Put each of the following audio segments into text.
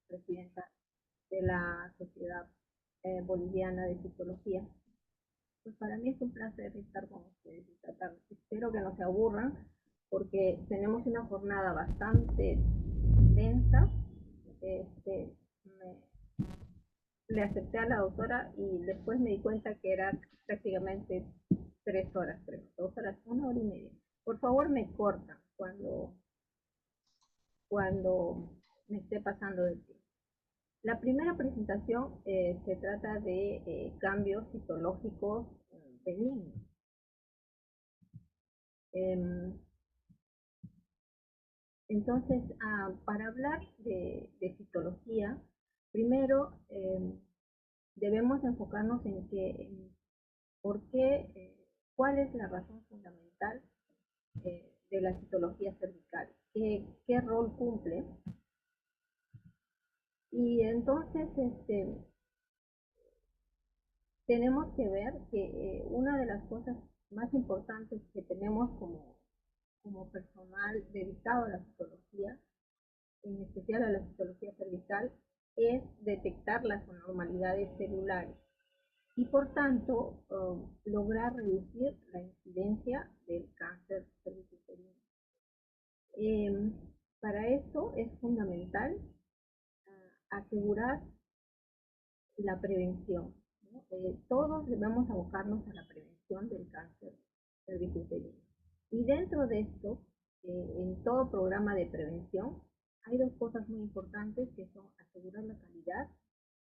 presidenta de la Sociedad Boliviana de Psicología. Pues para mí es un placer estar con ustedes esta tarde. Espero que no se aburran porque tenemos una jornada bastante densa. Le acepté a la doctora y después me di cuenta que era prácticamente 3 horas, creo, 2 horas, 1 hora y media. Por favor, me cortan cuando me esté pasando del tiempo. La primera presentación se trata de cambios citológicos benignos. Entonces, para hablar de citología, primero debemos enfocarnos en por qué, cuál es la razón fundamental de la citología cervical, qué rol cumple. Y entonces tenemos que ver que una de las cosas más importantes que tenemos como personal dedicado a la citología, en especial a la citología cervical, es detectar las anormalidades celulares y por tanto lograr reducir la incidencia del cáncer cervicuterino. Para eso es fundamental asegurar la prevención, ¿no? Todos debemos abocarnos a la prevención del cáncer cervicuterino. Y dentro de esto, en todo programa de prevención, hay dos cosas muy importantes que son asegurar la calidad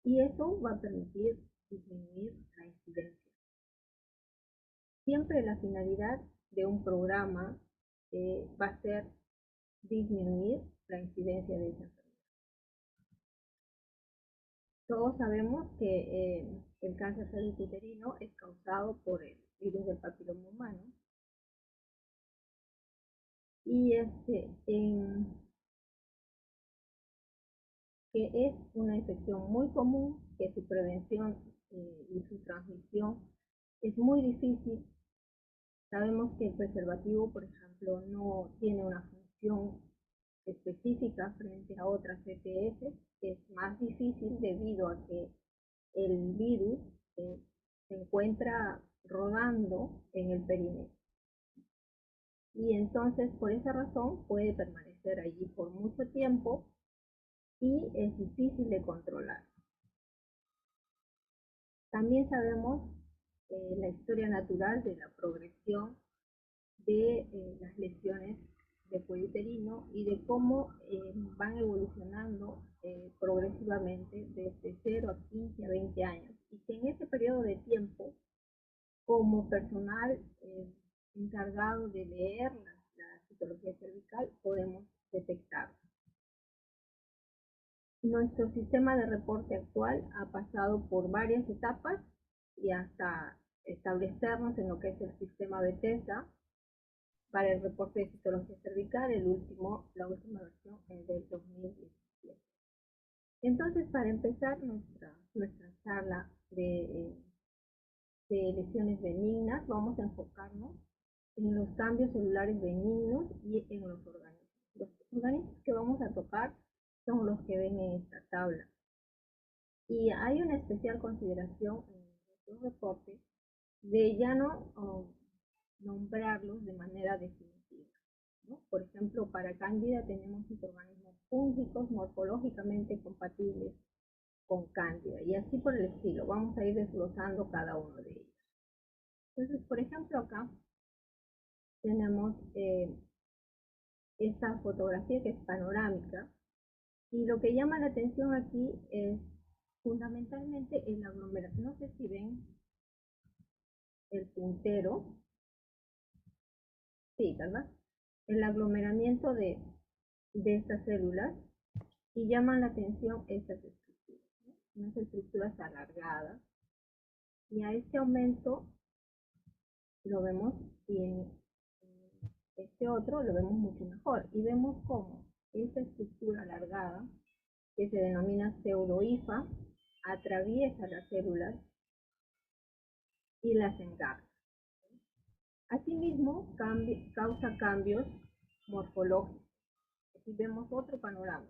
y eso va a permitir disminuir la incidencia. Siempre la finalidad de un programa va a ser disminuir la incidencia de esa enfermedad. Todos sabemos que el cáncer cervicuterino es causado por el virus del papiloma humano y que es una infección muy común, que su prevención y su transmisión es muy difícil. Sabemos que el preservativo, por ejemplo, no tiene una función específica frente a otras ETS, es más difícil debido a que el virus se encuentra rodando en el perineo. Y entonces, por esa razón, puede permanecer allí por mucho tiempo y es difícil de controlar. También sabemos la historia natural de la progresión de las lesiones de cuello uterino y de cómo van evolucionando progresivamente desde 0 a 15 a 20 años. Y que en ese periodo de tiempo, como personal encargado de leer la citología cervical, podemos detectarlo. Nuestro sistema de reporte actual ha pasado por varias etapas y hasta establecernos en lo que es el sistema Bethesda para el reporte de citología cervical, la última versión es del 2017. Entonces, para empezar nuestra charla de lesiones benignas, vamos a enfocarnos en los cambios celulares benignos y en los organismos. Los organismos que vamos a tocar son los que ven en esta tabla. Y hay una especial consideración en nuestro reporte de ya no nombrarlos de manera definitiva, ¿no? Por ejemplo, para Cándida tenemos microorganismos fúngicos morfológicamente compatibles con Cándida y así por el estilo. Vamos a ir desglosando cada uno de ellos. Entonces, por ejemplo, acá tenemos esta fotografía que es panorámica y lo que llama la atención aquí es fundamentalmente el aglomeramiento. No sé si ven el puntero. Sí, ¿verdad? El aglomeramiento de estas células y llaman la atención estas estructuras, ¿no? Unas estructuras alargadas y a este aumento lo vemos y en este otro lo vemos mucho mejor y vemos cómo esta estructura alargada que se denomina pseudohifa atraviesa las células y las engarza. Asimismo, causa cambios morfológicos. Aquí vemos otro panorama.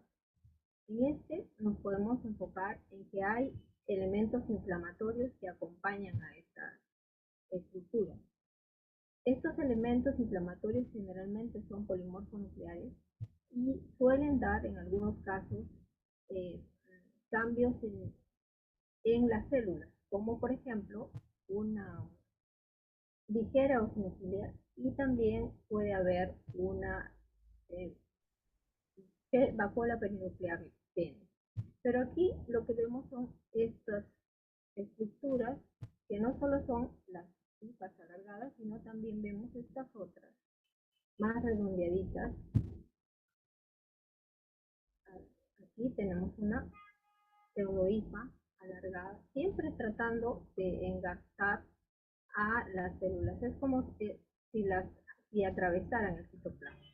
En este nos podemos enfocar en que hay elementos inflamatorios que acompañan a esta estructura. Estos elementos inflamatorios generalmente son polimorfonucleares y suelen dar en algunos casos eh, cambios en las células, como por ejemplo una ligera eosinofilia, y también puede haber una eh, vacuola perinuclear tenue. Pero aquí lo que vemos son estas estructuras que no solo son las tipas alargadas, sino también vemos estas otras más redondeaditas. Aquí tenemos una pseudohifa alargada, siempre tratando de engarzar a las células. Es como si atravesaran el citoplasma.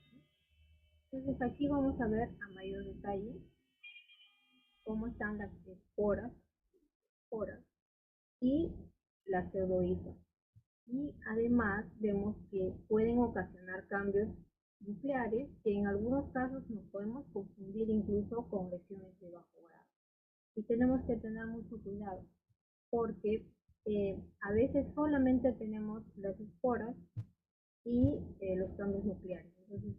Entonces aquí vamos a ver a mayor detalle cómo están las esporas y las pseudohifas. Y además vemos que pueden ocasionar cambios nucleares que en algunos casos nos podemos confundir incluso con lesiones de bajo grado. Y tenemos que tener mucho cuidado porque a veces solamente tenemos las esporas y los cambios nucleares. Entonces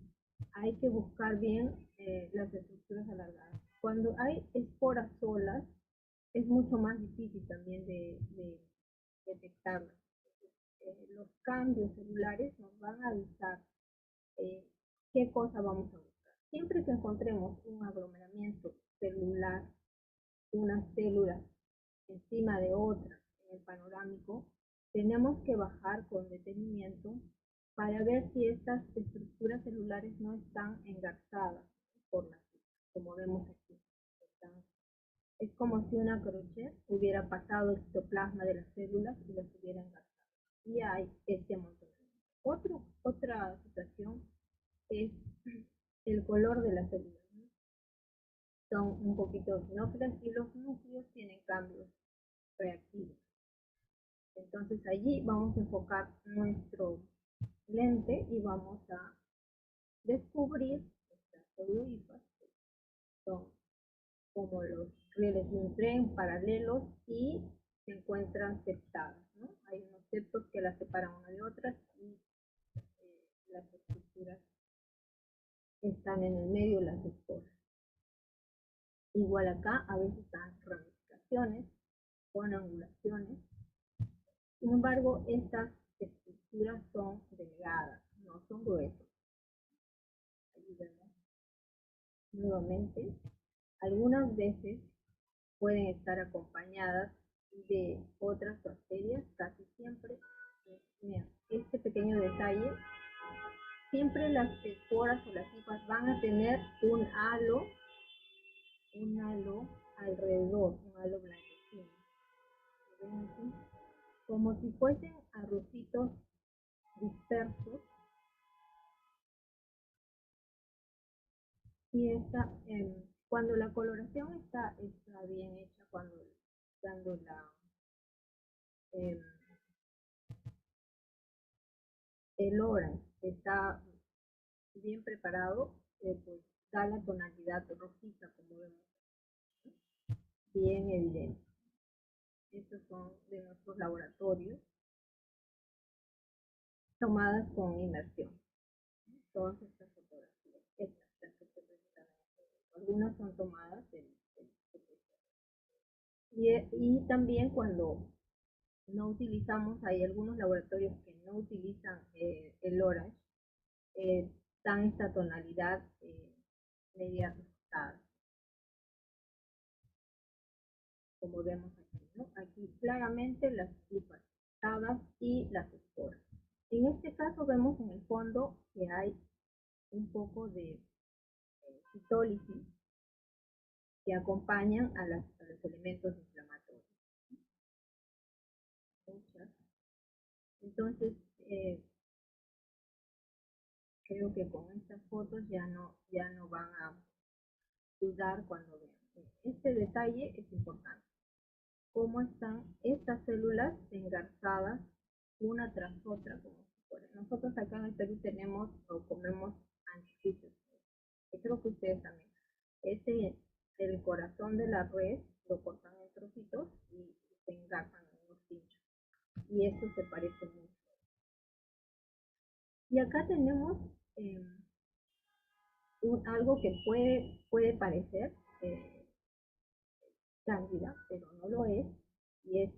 hay que buscar bien las estructuras alargadas. Cuando hay esporas solas es mucho más difícil también de detectarlas. Los cambios celulares nos van a avisar qué cosa vamos a buscar. Siempre que encontremos un aglomeramiento celular, una célula encima de otra en el panorámico, tenemos que bajar con detenimiento para ver si estas estructuras celulares no están engarzadas por las células, como vemos aquí. Es como si una crochet hubiera pasado el citoplasma de las células y las hubiera engarzado. Y hay este amontonamiento. Otra situación es el color de las células, ¿no? Son un poquito eosinófilas y los núcleos tienen cambios reactivos. Entonces allí vamos a enfocar nuestro lente y vamos a descubrir estas pseudohifas, que son como los rieles de un tren paralelos y se encuentran septadas, ¿no? Hay unos septos que las separan una de otras y las estructuras están en el medio de las esporas. Igual acá a veces están ramificaciones con angulaciones. Sin embargo, estas estructuras son delgadas, no son gruesas. Ahí vemos nuevamente. Algunas veces pueden estar acompañadas de otras bacterias, casi siempre. Mira, este pequeño detalle, siempre las esporas o las hifas van a tener un halo alrededor, un halo blanquecino. ¿Ven aquí? Como si fuesen arrocitos dispersos. Y cuando la coloración está bien hecha, cuando eh, el orange está bien preparado, pues da la tonalidad rojiza, como vemos, bien evidente. Estos son de nuestros laboratorios, tomadas con inmersión. Todas estas fotografías, las que se presentan, algunas son tomadas y también cuando no utilizamos, hay algunos laboratorios que no utilizan el orange, dan esta tonalidad media rosada, como vemos aquí, ¿no? Aquí claramente las hifas y las esporas. En este caso vemos en el fondo que hay un poco de citólisis que acompañan a los elementos inflamatorios. Entonces, creo que con estas fotos ya no van a dudar cuando vean. Este detalle es importante. Cómo están estas células engarzadas una tras otra, como si fuera. Nosotros acá en el Perú tenemos o comemos anticuchos. Creo que ustedes también. el corazón de la res lo cortan en trocitos y se engarzan en unos pinchos. Y esto se parece mucho. Y acá tenemos algo que puede parecer cándida, pero no lo es, y es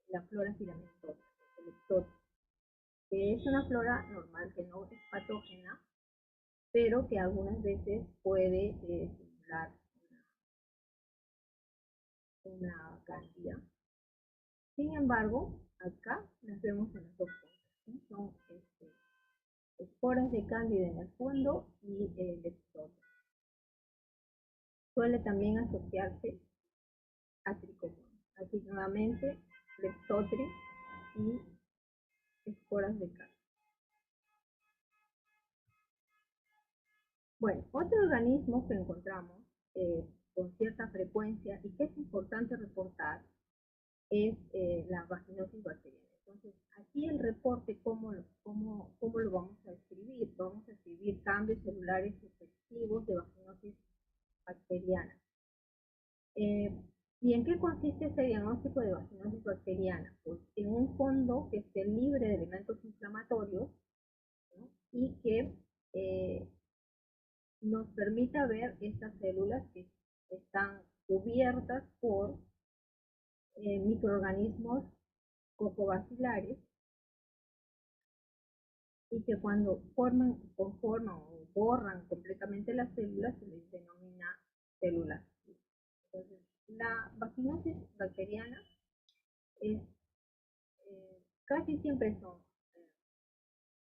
la flora filamentosa, el leptospira, que es una flora normal, que no es patógena, pero que algunas veces puede simular una cándida. Sin embargo, acá las vemos en las dos puntas, ¿sí? Son esporas de cándida en el fondo y el leptospira. Suele también asociarse a tricomonas. Aquí nuevamente leptospira y esporas de cándida. Bueno, otro organismo que encontramos con cierta frecuencia y que es importante reportar es la vaginosis bacteriana. Entonces, aquí el reporte, ¿cómo lo vamos a escribir? Vamos a escribir cambios celulares efectivos de vaginosis bacteriana. ¿Y en qué consiste este diagnóstico de vaginosis bacteriana? Pues en un fondo que esté libre de elementos inflamatorios, ¿no? Y que nos permita ver estas células que están cubiertas por microorganismos cocobacilares y que cuando conforman o borran completamente las células se les denomina células. Entonces, la vaginosis bacteriana es, casi siempre son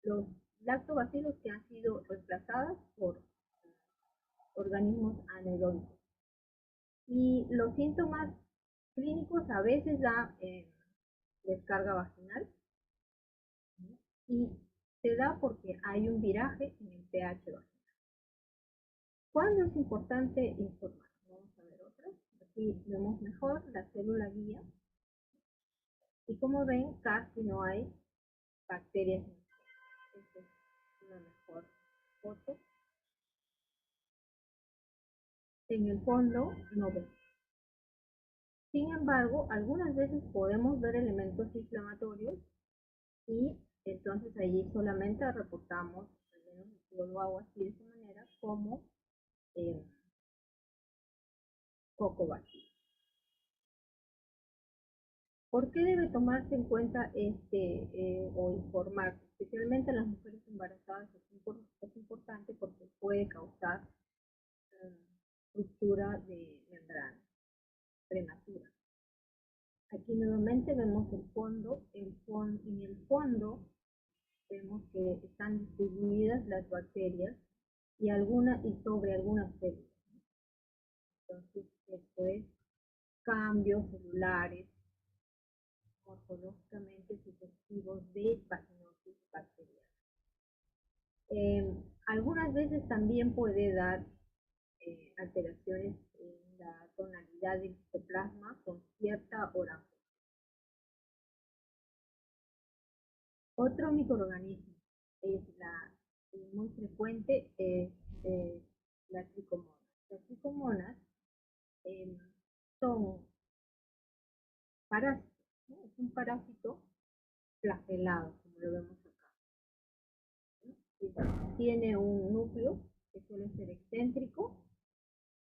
los lactobacilos que han sido reemplazados por organismos anaeróbicos. Y los síntomas clínicos a veces da descarga vaginal, ¿no? Y se da porque hay un viraje en el pH vaginal. ¿Cuándo es importante informar? Vamos a ver otras. Aquí vemos mejor la célula guía. Y como ven, casi no hay bacterias. Esta es una mejor foto. En el fondo no vemos. Sin embargo, algunas veces podemos ver elementos inflamatorios y entonces allí solamente reportamos, al menos yo lo hago así de esta manera, como cocobacillus. ¿Por qué debe tomarse en cuenta o informarse? Especialmente en las mujeres embarazadas es importante porque puede causar ruptura de membrana prematura. Aquí nuevamente vemos el fondo. En el fondo vemos que están distribuidas las bacterias y sobre algunas células. Entonces, esto es cambios celulares morfológicamente sucesivos de vaginosis bacteriana. Algunas veces también puede dar alteraciones en la tonalidad del citoplasma con cierta orange. Otro microorganismo muy frecuente es la tricomonas. Las tricomonas son parásitos, ¿no? Es un parásito flagelado, como lo vemos acá, ¿no? Tiene un núcleo que suele ser excéntrico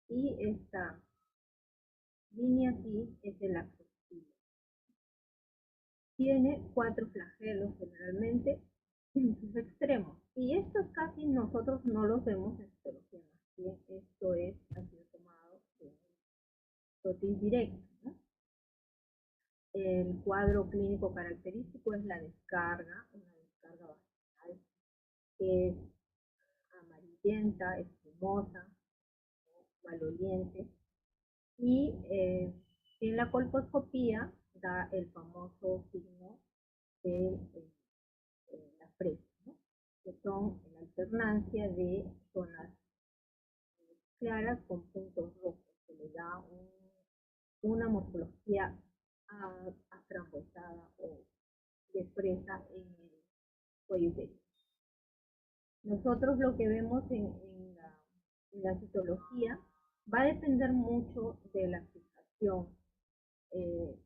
y esta línea aquí es el axoncillo. Tiene 4 flagelos generalmente en sus extremos y estos casi nosotros no los vemos en citología. Esto ha sido tomado de proteína directa, ¿no? El cuadro clínico característico es la descarga, una descarga vaginal que es amarillenta, espumosa, maloliente, y en la colposcopía da el famoso signo de la fresa, ¿no? Que son la alternancia de zonas claras con puntos rojos, que le da una morfología aframbuesada o de fresa en el cuello uterino. Nosotros lo que vemos en la citología Va a depender mucho de la fijación. eh,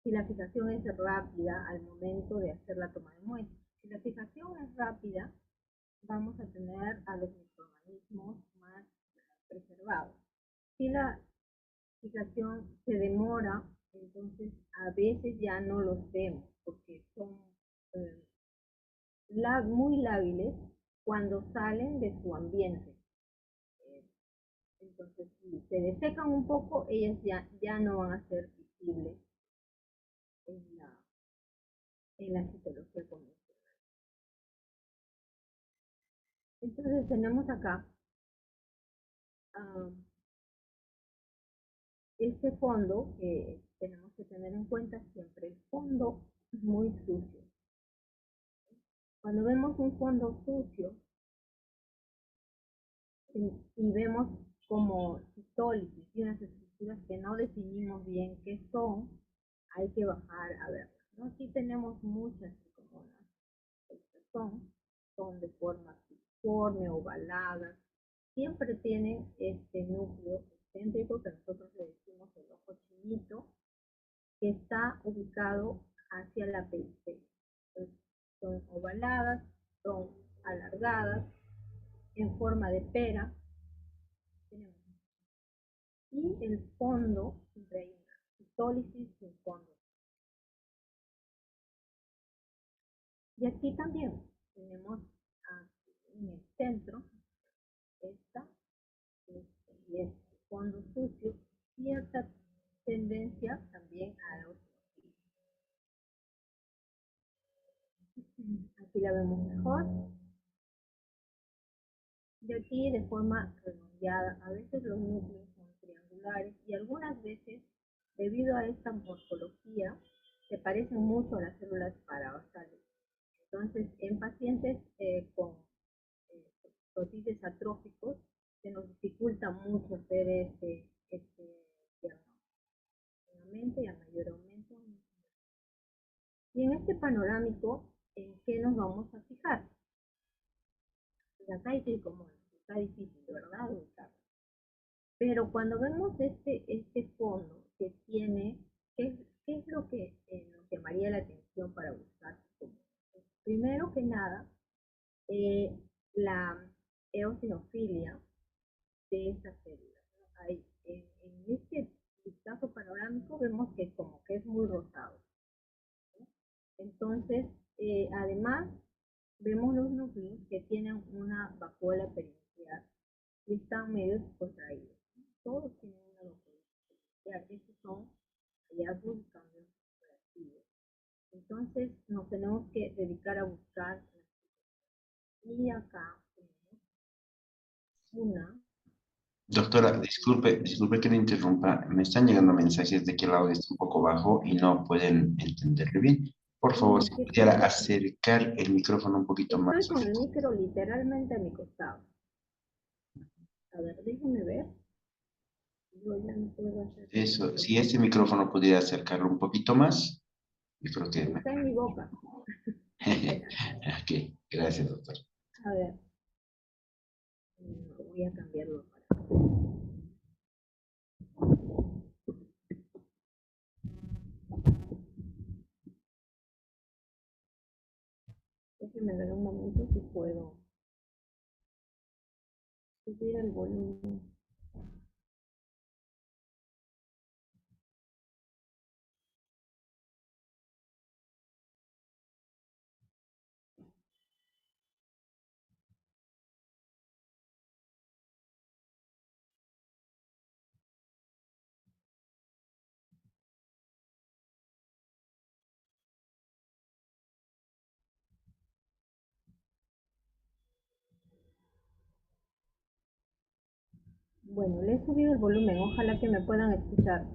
si la fijación es rápida al momento de hacer la toma de muestras. Si la fijación es rápida, vamos a tener a los microorganismos más preservados. Si la fijación se demora, entonces a veces ya no los vemos porque son eh, muy lábiles cuando salen de su ambiente. Eh, entonces, si se desecan un poco, ellas ya no van a ser visibles en la citología convencional. Entonces tenemos acá uh, este fondo que tenemos que tener en cuenta siempre. El fondo es muy sucio. Cuando vemos un fondo sucio y vemos como citólisis y unas estructuras que no definimos bien qué son, hay que bajar a verlas, ¿no? Aquí tenemos muchas tricomonas. Estas son de forma uniforme, ovaladas. Siempre tienen este núcleo excéntrico que nosotros le decimos el ojo chinito, que está ubicado hacia la periferia. Entonces, son ovaladas, son alargadas, en forma de pera. Y el fondo, siempre hay una citólisis y un fondo. Y aquí también tenemos en el centro esta y este fondo sucio, cierta tendencia también a la osmosis. Aquí la vemos mejor. De aquí de forma redondeada, a veces los núcleos son triangulares y algunas veces, debido a esta morfología, se parecen mucho a las células parabasales. Entonces, en pacientes con otitis atróficos, se nos dificulta mucho hacer este diagnóstico y a mayor aumento. Y en este panorámico, ¿en qué nos vamos a fijar? Pues acá hay tricomonas, está difícil, ¿verdad? Pero cuando vemos este fondo que tiene, ¿qué es lo que nos llamaría la atención para buscar? Primero que nada, la eosinofilia de estas células, ¿no? Hay, en este vistazo panorámico vemos que como que es muy rosado, ¿no? Entonces, además, vemos los núcleos que tienen una vacuola perinuclear y están medio contraídos, ¿no? Todos tienen una vacuola perinuclear. Estos son hallazgos de cambios operativos. Entonces, nos tenemos que dedicar a buscar. Y acá tenemos una. Doctora, disculpe que le interrumpa. Me están llegando mensajes de que el audio está un poco bajo y no pueden entenderlo bien. Por favor, No, si qué pudiera pena. acercar el micrófono un poquito Estoy más. con el micro literalmente a mi costado. A ver, déjenme ver. Yo ya no puedo hacer esto Eso, si porque este micrófono pudiera acercarlo un poquito más, yo creo que está en mi boca. Espera. Ok, gracias, doctor. A ver, voy a cambiarlo para. Déjenme ver un momento si puedo subir el volumen. Bueno, le he subido el volumen. Ojalá que me puedan escuchar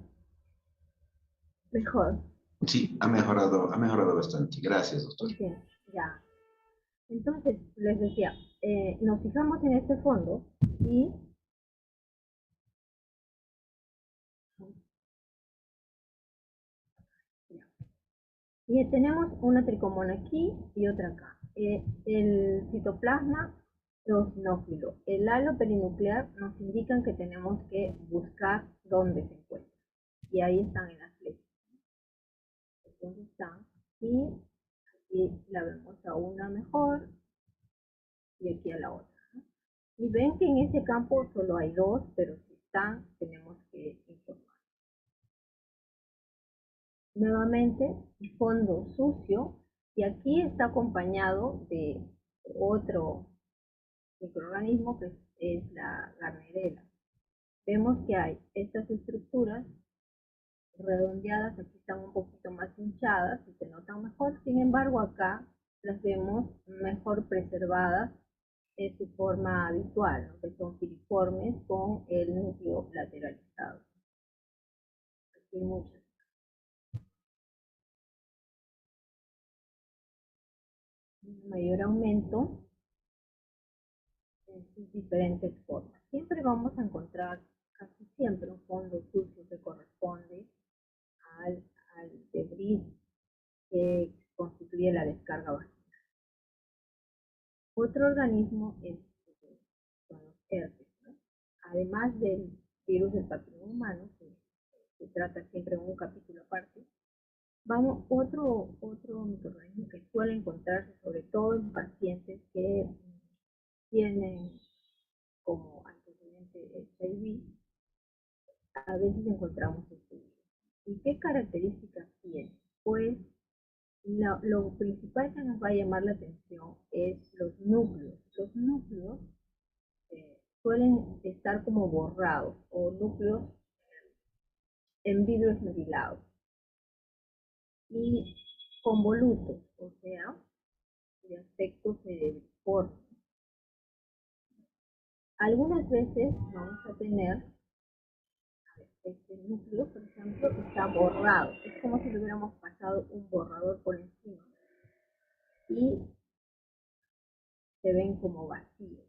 mejor. Sí, ha mejorado bastante. Gracias, doctor. Ok, ya. Entonces, les decía, nos fijamos en este fondo y y tenemos una tricomona aquí y otra acá. El citoplasma eosinófilo. El halo perinuclear nos indican que tenemos que buscar dónde se encuentra. Y ahí están en las flechas. Entonces están, y aquí la vemos a una mejor y aquí a la otra, ¿no? Y ven que en ese campo solo hay dos, pero si están, tenemos que informar. Nuevamente, fondo sucio, y aquí está acompañado de otro microorganismo que es la garnerela. Vemos que hay estas estructuras redondeadas, aquí están un poquito más hinchadas y se notan mejor, sin embargo acá las vemos mejor preservadas en su forma habitual, ¿no? Que son filiformes con el núcleo lateralizado. Aquí hay muchas. Un mayor aumento en sus diferentes formas. Siempre vamos a encontrar, casi siempre, un fondo sucio que corresponde al, al debris que constituye la descarga vaginal. Otro organismo son los herpes, ¿no? Además del virus del papiloma humano, que se trata siempre en un capítulo aparte, vamos, otro microorganismo que suele encontrarse sobre todo en pacientes que tienen como antecedente HIV, a veces encontramos este virus. ¿Y qué características tiene? Pues lo principal que nos va a llamar la atención es los núcleos. Los núcleos suelen estar como borrados o núcleos en vidrio esmerilado y convolutos, o sea, de aspecto cerebriforme. Algunas veces vamos a tener este núcleo, por ejemplo, está borrado. Es como si le hubiéramos pasado un borrador por encima y se ven como vacíos.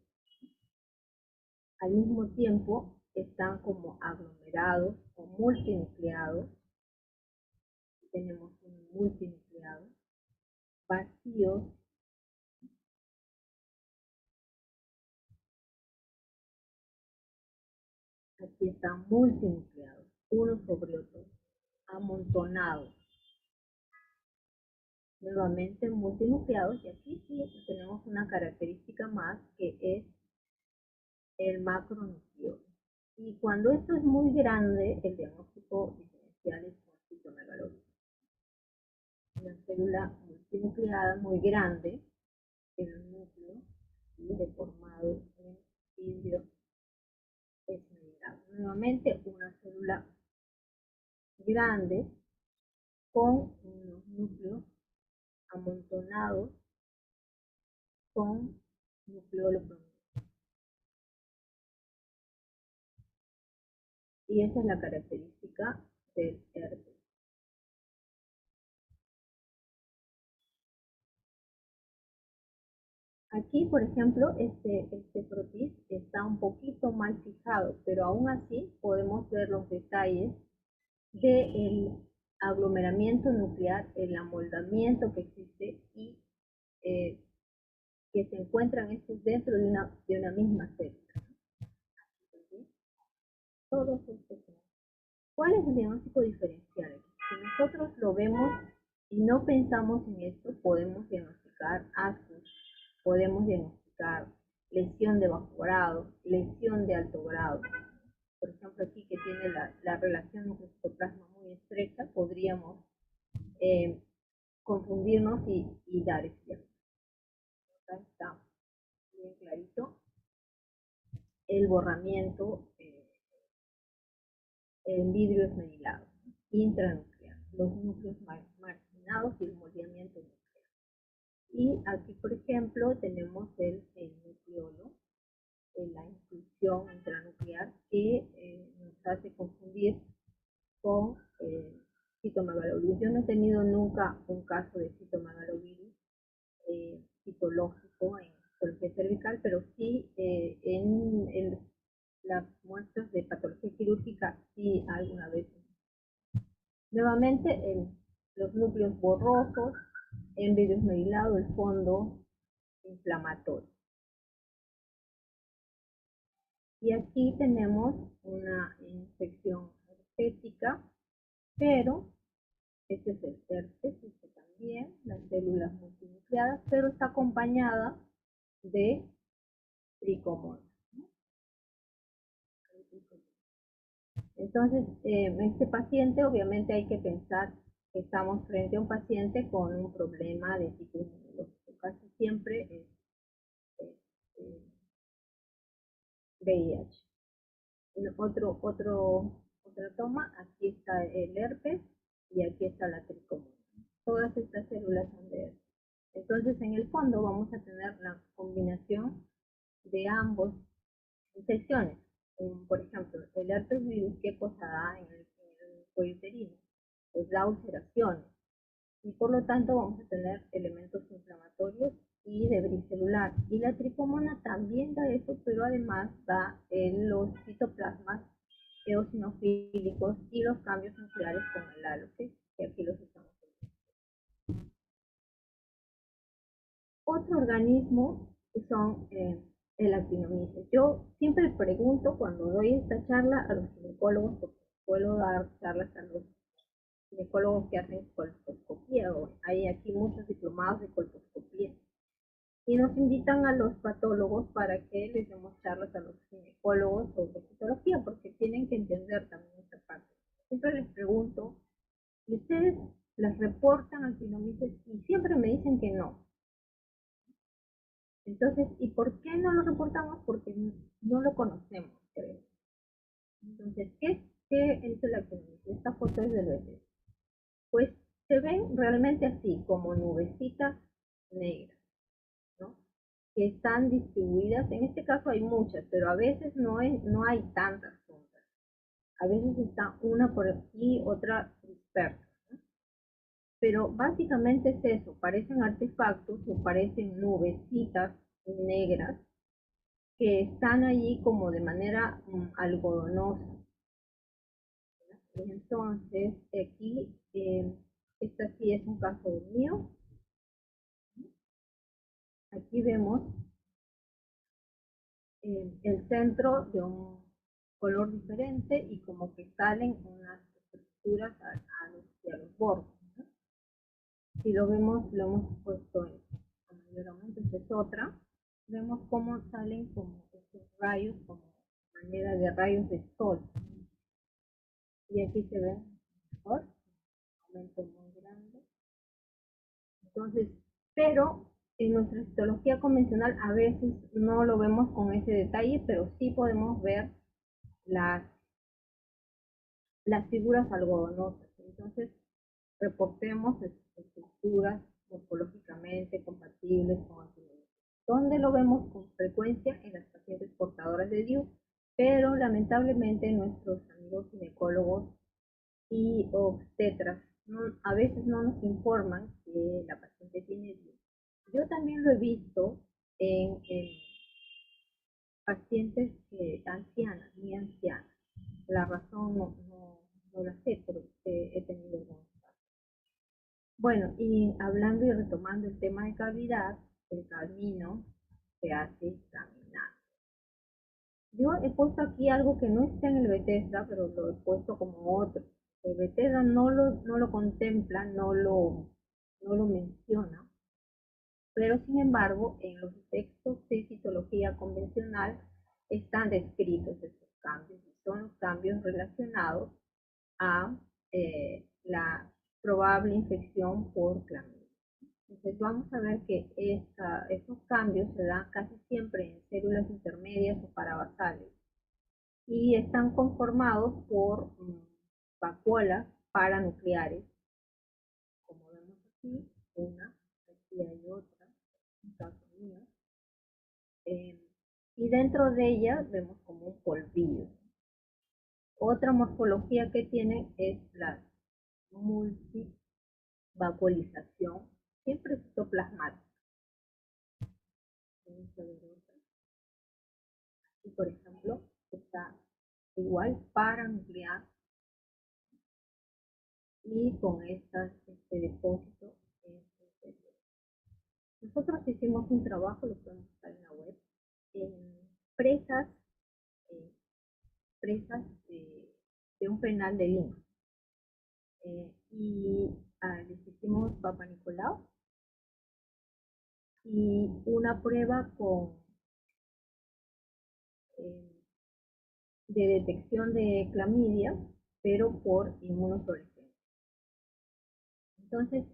Al mismo tiempo están como aglomerados o multinucleados. Tenemos un multinucleado, vacíos, aquí están multinucleados, unos sobre otros, amontonados. Nuevamente multinucleados, y aquí sí tenemos una característica más que es el macronucleo. Y cuando esto es muy grande, el diagnóstico diferencial es con citomegalosis. Una célula multinucleada muy grande, el núcleo y deformado en vidrio esmerilado. Nuevamente una célula grande con unos núcleos amontonados con nucleolo prominente. Y esa es la característica del herpes. Aquí, por ejemplo, este protis está un poquito mal fijado, pero aún así podemos ver los detalles del aglomeramiento nuclear, el amoldamiento que existe y que se encuentran estos dentro de una misma célula. ¿Sí? Todos estos. ¿Cuál es el diagnóstico diferencial? Si nosotros lo vemos y no pensamos en esto, podemos diagnosticar ascus, podemos diagnosticar lesión de bajo grado, lesión de alto grado. Por ejemplo, aquí que tiene la relación nucleocitoplasma muy estrecha, podríamos confundirnos y dar este diagnóstico. Acá está bien clarito el borramiento en vidrio esmerilado, intranuclear, los núcleos marginados y el moldeamiento nuclear. Y aquí, por ejemplo, tenemos el nucleolo, la inclusión intranuclear que nos hace confundir con citomegalovirus. Yo no he tenido nunca un caso de citomegalovirus citológico en patología cervical, pero sí en las muestras de patología quirúrgica sí alguna vez. Nuevamente los núcleos borrosos, en vidrio esmerilado, el fondo inflamatorio. Y aquí tenemos una infección herpética, pero este es el herpes, este también, las células multinucleadas, pero está acompañada de tricomonas, ¿no? Entonces, este paciente obviamente hay que pensar que estamos frente a un paciente con un problema de tipo inmunológico. Casi siempre es, eh, VIH. Otra toma, aquí está el herpes y aquí está la tricomona. Todas estas células son de herpes. Entonces, en el fondo vamos a tener la combinación de ambos infecciones. Por ejemplo, el herpes virus, ¿qué cosa da en el cuello uterino? Pues da ulceraciones. Y por lo tanto vamos a tener elementos inflamatorios y debris celular. Y la tricomona también da eso, pero además da los citoplasmas eosinofílicos y los cambios nucleares con el haloque, que aquí los estamos viendo. Otro organismo que son el actinomyces. Yo siempre pregunto cuando doy esta charla a los ginecólogos, porque puedo dar charlas a los ginecólogos que hacen colposcopía, o hay aquí muchos diplomados de colposcopía, y nos invitan a los patólogos para que les demos charlas a los ginecólogos sobre citología, porque tienen que entender también esta parte. Siempre les pregunto, ¿y ustedes las reportan actinomyces? Y siempre me dicen que no. Entonces, ¿y por qué no lo reportamos? Porque no lo conocemos, creo. Entonces, ¿qué es el actinomyces? Esta foto es del bebé. Pues se ven realmente así, como nubecitas negras, ¿no? Que están distribuidas. En este caso hay muchas, pero a veces no hay tantas juntas. A veces está una por aquí, otra dispersa, ¿no? Pero básicamente es eso, parecen artefactos o parecen nubecitas negras que están allí como de manera algodonosa. Entonces, aquí, este sí es un caso mío. Aquí vemos el centro de un color diferente y como que salen unas estructuras hacia los bordes, ¿no? Si lo vemos, lo hemos puesto en mayor aumento, esta es otra. Vemos cómo salen como estos rayos, como manera de rayos de sol. Y aquí se ve mejor, aumento muy grande. Entonces, pero en nuestra histología convencional a veces no lo vemos con ese detalle, pero sí podemos ver las figuras algodonosas. Entonces, reportemos estructuras morfológicamente compatibles con actinomyces. ¿Dónde lo vemos con frecuencia? En las pacientes portadoras de DIU, pero lamentablemente nuestros amigos ginecólogos y obstetras a veces no nos informan que la paciente tiene DIU. Yo también lo he visto en pacientes ancianas, muy ancianas. La razón no la sé, pero he tenido algunos casos. Bueno, y hablando y retomando el tema de cavidad, el camino se hace caminando. Yo he puesto aquí algo que no está en el Bethesda, pero lo he puesto como otro. El Bethesda no lo contempla, no lo menciona, pero sin embargo en los textos de citología convencional están descritos estos cambios, y son los cambios relacionados a la probable infección por clamidia. Entonces vamos a ver que estos cambios se dan casi siempre en células intermedias o parabasales y están conformados por vacuolas paranucleares, como vemos aquí, aquí hay otra, un caso mío, y dentro de ellas vemos como un polvillo. Otra morfología que tiene es la multivacuolización, siempre citoplasmática. Vamos a ver otra. Aquí, por ejemplo, está igual paranuclear y con este depósito en el interior. Nosotros hicimos un trabajo, lo podemos buscar en la web, en presas presas de un penal de Lima. Y les hicimos Papa Nicolau y una prueba de detección de clamidia, pero por inmunofluorescencia. Entonces,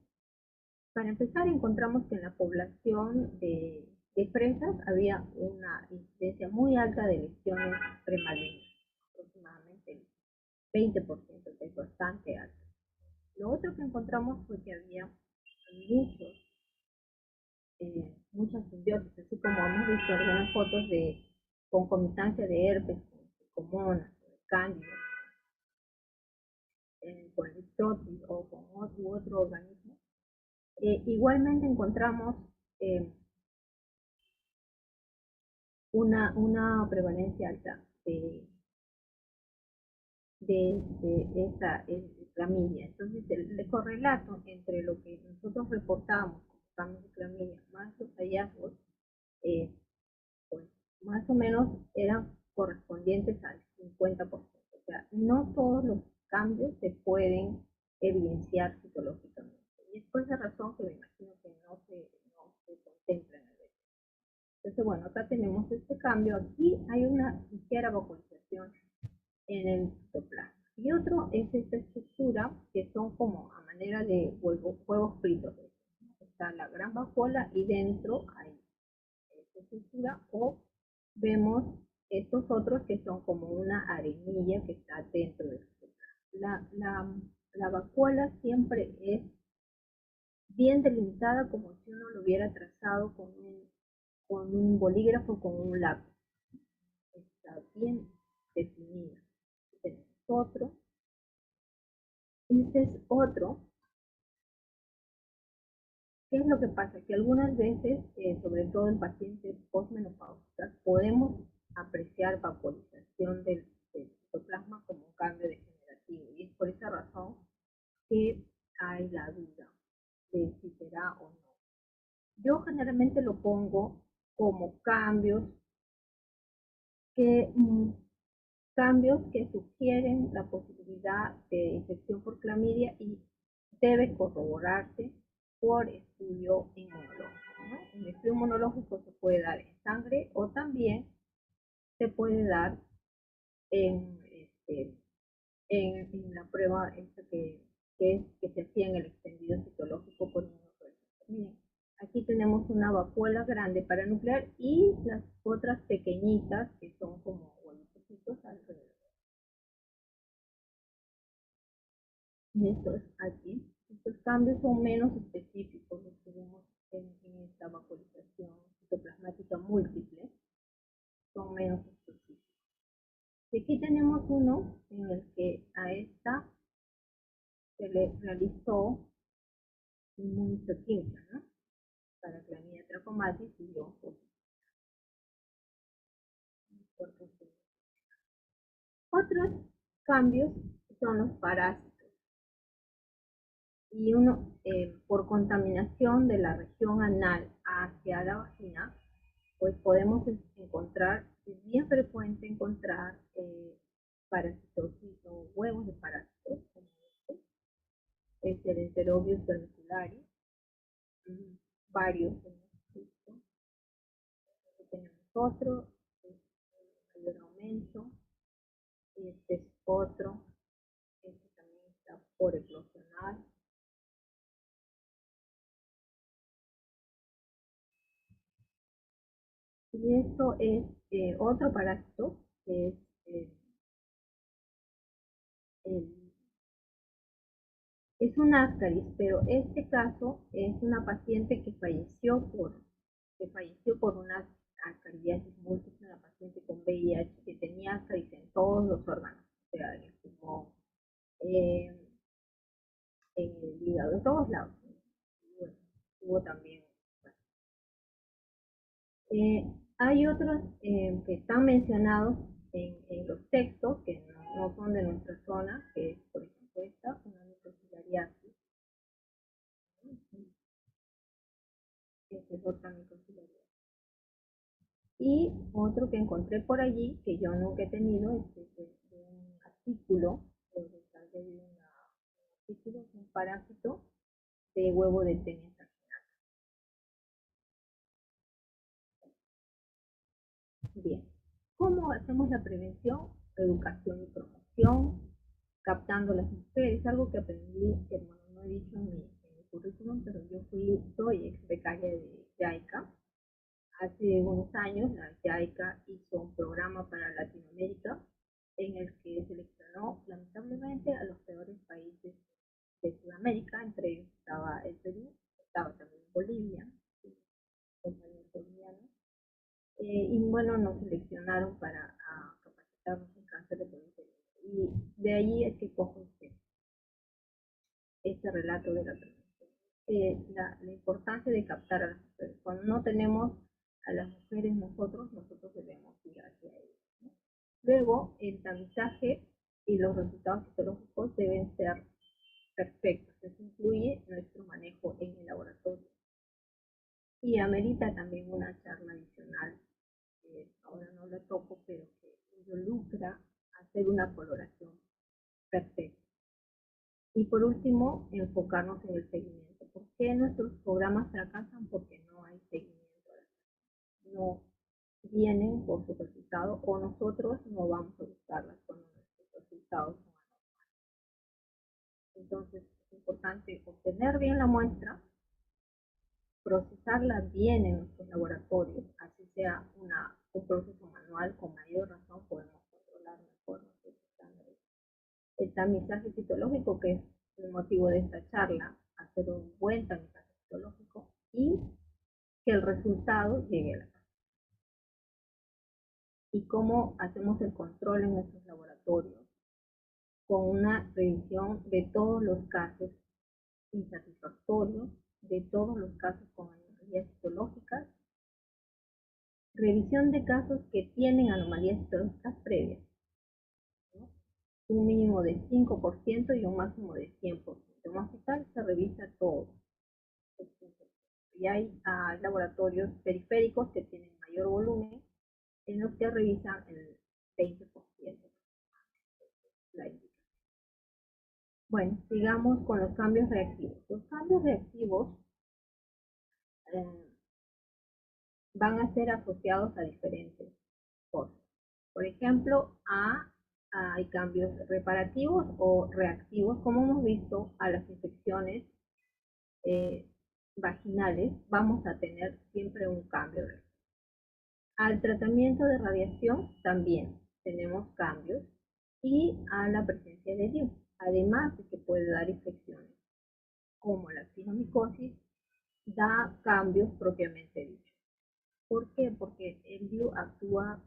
para empezar, encontramos que en la población de presas había una incidencia muy alta de lesiones premalignas, aproximadamente el 20%, que es bastante alto. Lo otro que encontramos fue que había muchas simbiosis, así como hemos visto algunas fotos de concomitancia de herpes, con monas, cándida, con listosis o con otro organismo. Igualmente encontramos una prevalencia alta de esta clamidia. Entonces, el correlato entre lo que nosotros reportamos como cambios de clamidia más los hallazgos, pues más o menos eran correspondientes al 50%. O sea, no todos los cambios se pueden evidenciar citológicamente. Y es por esa razón que me imagino que no se contempla en el BT. Entonces, bueno, acá tenemos este cambio. Aquí hay una ligera vacuolización en el citoplasma. Y otro es esta estructura que son como a manera de huevos fritos. Está la gran vacuola y dentro hay esta estructura, o vemos estos otros que son como una arenilla que está dentro del citoplasma. La vacuola siempre es bien delimitada, como si uno lo hubiera trazado con un bolígrafo, con un lápiz. Está bien definida. Este es otro. Este es otro. ¿Qué es lo que pasa? Que algunas veces, sobre todo en pacientes postmenopáusicas, podemos apreciar vacuolización del citoplasma como un cambio degenerativo. Y es por esa razón que hay la duda de si será o no. Yo generalmente lo pongo como cambios que sugieren la posibilidad de infección por clamidia y debe corroborarse por estudio inmunológico, ¿no? Un estudio inmunológico se puede dar en sangre o también se puede dar en la prueba que se hacía en el extendido citológico por inmunofluorescencia. Aquí tenemos una vacuola grande paranuclear y las otras pequeñitas que son como huevitos alrededor. Estos aquí, estos cambios son menos específicos, los que vemos en esta vacuolización citoplasmática múltiple, son menos específicos. Y aquí tenemos uno en el que a esta se le realizó inmunohistoquímica, ¿no? Para clamidia trachomatis y otros cambios son los parásitos. Y uno, por contaminación de la región anal hacia la vagina, pues podemos encontrar, es bien frecuente encontrar parasitosis o huevos de parásitos, como este, el Enterobius vermicularis, varios hemos visto. Aquí tenemos otro, mayor aumento, y este es otro, este también está por eclosionar. Y esto es otro parásito, que es es un ascaris, pero este caso es una paciente que falleció por una ascariasis múltiple, una paciente con VIH que tenía ascaris en todos los órganos, o sea, en el pulmón, en el hígado, en todos lados. Bueno, hubo también. Hay otros que están mencionados en los textos que no son de nuestra zona, que es, por ejemplo, esta, una microcilariasis. Este es otra microcilariasis. Y otro que encontré por allí, que yo nunca he tenido, es artículo, descargué de un artículo, es un parásito de huevo de tenia. Bien, ¿cómo hacemos la prevención? Educación y promoción, captando a las mujeres, algo que aprendí, que bueno, no he dicho en mi currículum, pero yo soy ex becaria de JICA. Hace unos años la JICA hizo un programa para Latinoamérica en el que seleccionó lamentablemente a los peores países de Sudamérica, entre ellos estaba el Perú, estaba también Bolivia, compañeros bolivianos, y bueno, nos seleccionaron para capacitarnos en cáncer de colon uterino. Y de ahí es que cojo este relato de la prevención. La importancia de captar a las mujeres. Cuando no tenemos a las mujeres nosotros debemos ir hacia ellas, ¿no? Luego, el tamizaje y los resultados histológicos deben ser perfectos. Eso incluye nuestro manejo en el laboratorio. Y amerita también una charla adicional, ahora no la toco, pero que involucra hacer una coloración perfecta. Y por último, enfocarnos en el seguimiento. ¿Por qué nuestros programas fracasan? Porque no hay seguimiento. No vienen por su resultado o nosotros no vamos a buscarlas cuando nuestros resultados son anormales. Entonces es importante obtener bien la muestra, procesarla bien en nuestros laboratorios, así sea un proceso manual, con mayor razón podemos controlar mejor nuestros estándares. El tamizaje citológico, que es el motivo de esta charla, hacer un buen tamizaje citológico y que el resultado llegue a la casa. Y cómo hacemos el control en nuestros laboratorios, con una revisión de todos los casos insatisfactorios, de todos los casos con anomalías citológicas, revisión de casos que tienen anomalías citológicas previas, ¿no? Un mínimo de 5% y un máximo de 100%. En un hospital se revisa todo. Y hay laboratorios periféricos que tienen mayor volumen, en los que revisan el 20%. Bueno, sigamos con los cambios reactivos. Los cambios reactivos van a ser asociados a diferentes cosas. Por ejemplo, hay cambios reparativos o reactivos, como hemos visto a las infecciones vaginales, vamos a tener siempre un cambio. Al tratamiento de radiación también tenemos cambios, y a la presencia de DIU, además de que puede dar infecciones como la actinomicosis, da cambios propiamente dichos. ¿Por qué? Porque el DIU actúa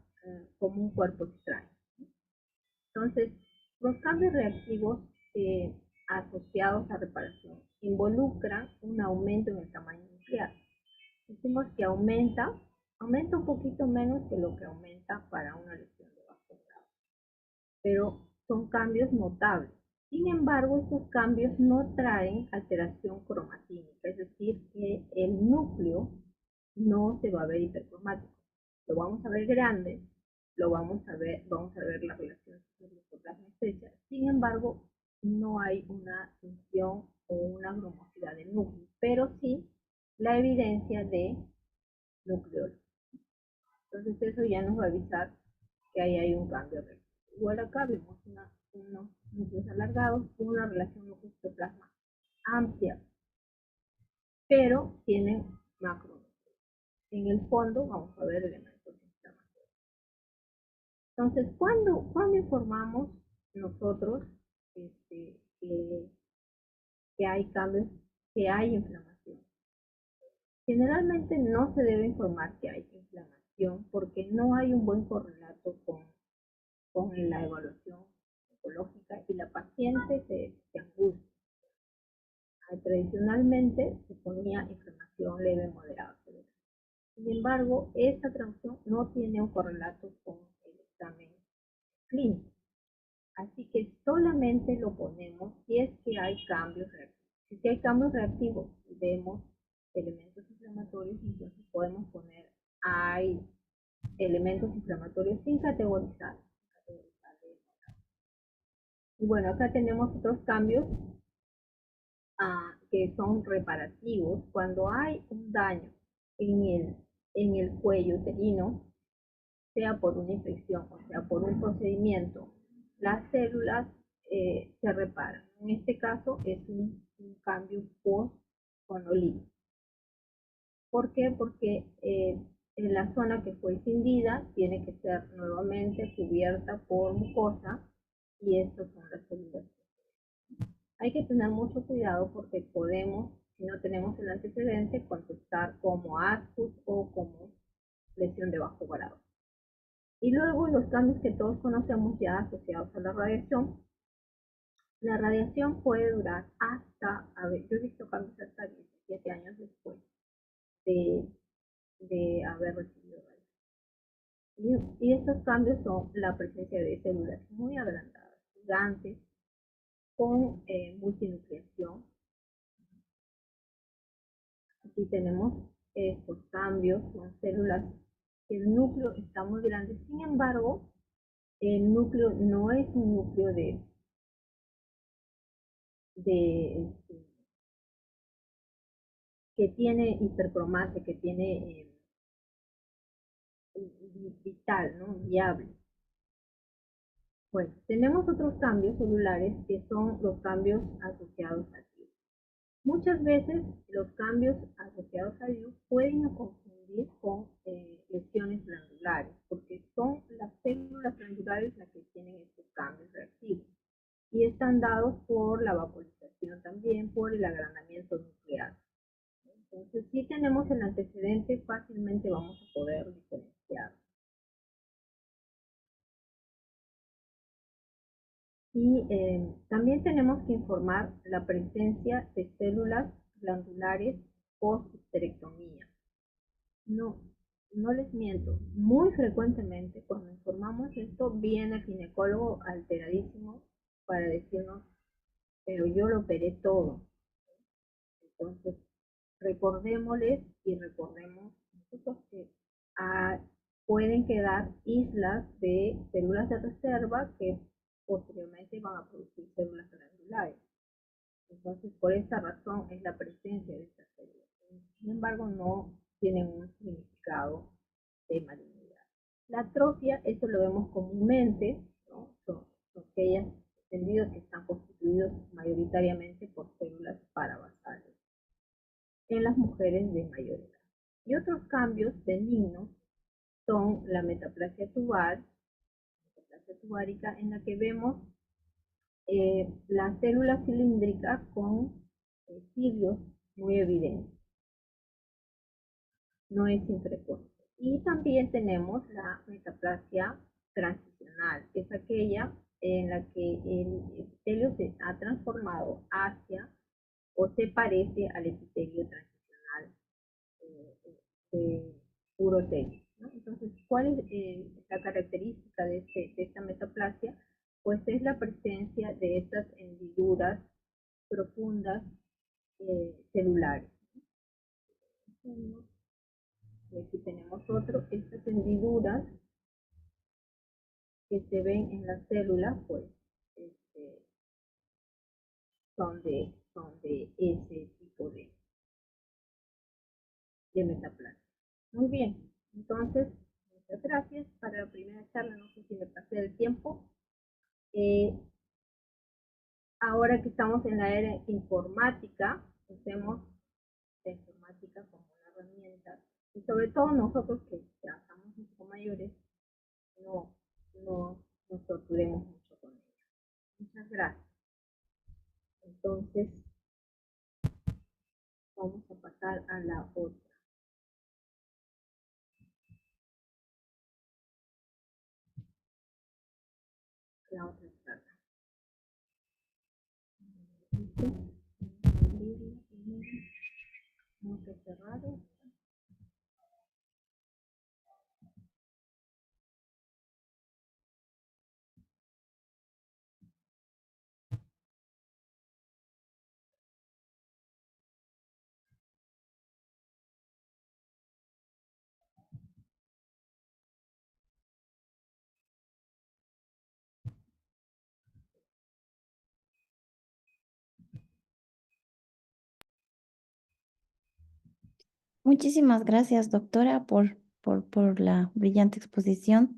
como un cuerpo extraño. Entonces, los cambios reactivos asociados a reparación involucran un aumento en el tamaño nuclear. Decimos que aumenta un poquito menos que lo que aumenta para una lesión de bajo grado, pero son cambios notables. Sin embargo, estos cambios no traen alteración cromatínica, es decir, que el núcleo no se va a ver hipercromático. Lo vamos a ver grande, vamos a ver la relación citoplasma estrecha. Sin embargo, no hay una función o una cromosidad del núcleo, pero sí la evidencia de nucleosis. Entonces eso ya nos va a avisar que ahí hay un cambio real. Igual acá vemos unos núcleos alargados con una relación núcleo-citoplasma amplia, pero tienen macro. En el fondo vamos a ver elementos inflamatorios. Entonces, ¿cuándo informamos nosotros que hay cambios, que hay inflamación? Generalmente no se debe informar que hay inflamación porque no hay un buen correlato con la evaluación oncológica y la paciente se angustia. Tradicionalmente se ponía inflamación leve moderada. Sin embargo, esta traducción no tiene un correlato con el examen clínico. Así que solamente lo ponemos si es que hay cambios reactivos. Si hay cambios reactivos y vemos elementos inflamatorios, entonces podemos poner hay elementos inflamatorios sin categorizar. Y bueno, acá tenemos otros cambios que son reparativos. Cuando hay un daño en el cuello uterino, sea por una infección o sea por un procedimiento, las células se reparan. En este caso es un cambio post-conolítico. ¿Por qué? Porque en la zona que fue cindida tiene que ser nuevamente cubierta por mucosa y estas son las células. Hay que tener mucho cuidado porque podemos, si no tenemos el antecedente, contestar como ascus o como lesión de bajo grado. Y luego los cambios que todos conocemos ya asociados a la radiación. La radiación puede durar hasta, a ver, yo he visto cambios hasta 17 años después de, de haber recibido radiación. Y estos cambios son la presencia de células muy agrandadas, gigantes, con multinucleación. Aquí tenemos estos cambios, son células, el núcleo está muy grande, sin embargo, el núcleo no es un núcleo de que tiene hipercromasia, que tiene vital, ¿no? Viable. Bueno, tenemos otros cambios celulares que son los cambios asociados al virus. Muchas veces los cambios asociados al virus pueden confundir con lesiones glandulares, porque son las células glandulares las que tienen estos cambios reactivos y están dados por la vaporización también, por el agrandamiento nuclear. Entonces, si tenemos el antecedente, fácilmente vamos a poder diferenciar. Y también tenemos que informar la presencia de células glandulares post-histerectomía. No, no les miento, muy frecuentemente cuando informamos esto viene el ginecólogo alteradísimo para decirnos, pero yo lo operé todo. Entonces, recordémosles y recordemos nosotros que pueden quedar islas de células de reserva que posteriormente van a producir células glandulares. Entonces, por esta razón es la presencia de estas células. Sin embargo, no tienen un significado de malignidad. La atrofia, eso lo vemos comúnmente, ¿no? Son aquellos tendidos que están constituidos mayoritariamente por células parabasales en las mujeres de mayor edad. Y otros cambios benignos son la metaplasia tubárica, en la que vemos las células cilíndricas con cilios muy evidentes. No es infrecuente. Y también tenemos la metaplasia transicional, que es aquella en la que el epitelio se ha transformado hacia o se parece al epitelio transicional urotelio, ¿no? Entonces, ¿cuál es la característica de esta metaplasia? Pues es la presencia de estas hendiduras profundas celulares. Y aquí tenemos otro, estas hendiduras que se ven en las células, pues son de ese tipo de metaplasia. Muy bien, entonces, muchas gracias. Para la primera charla, no sé si me pasé el tiempo. Ahora que estamos en la era informática, usemos la informática como una herramienta y sobre todo nosotros que ya estamos un poco mayores, no nos torturemos mucho con ello. Muchas gracias. Entonces, vamos a pasar a la otra charla. Vamos a cerrar. Muchísimas gracias, doctora, por la brillante exposición.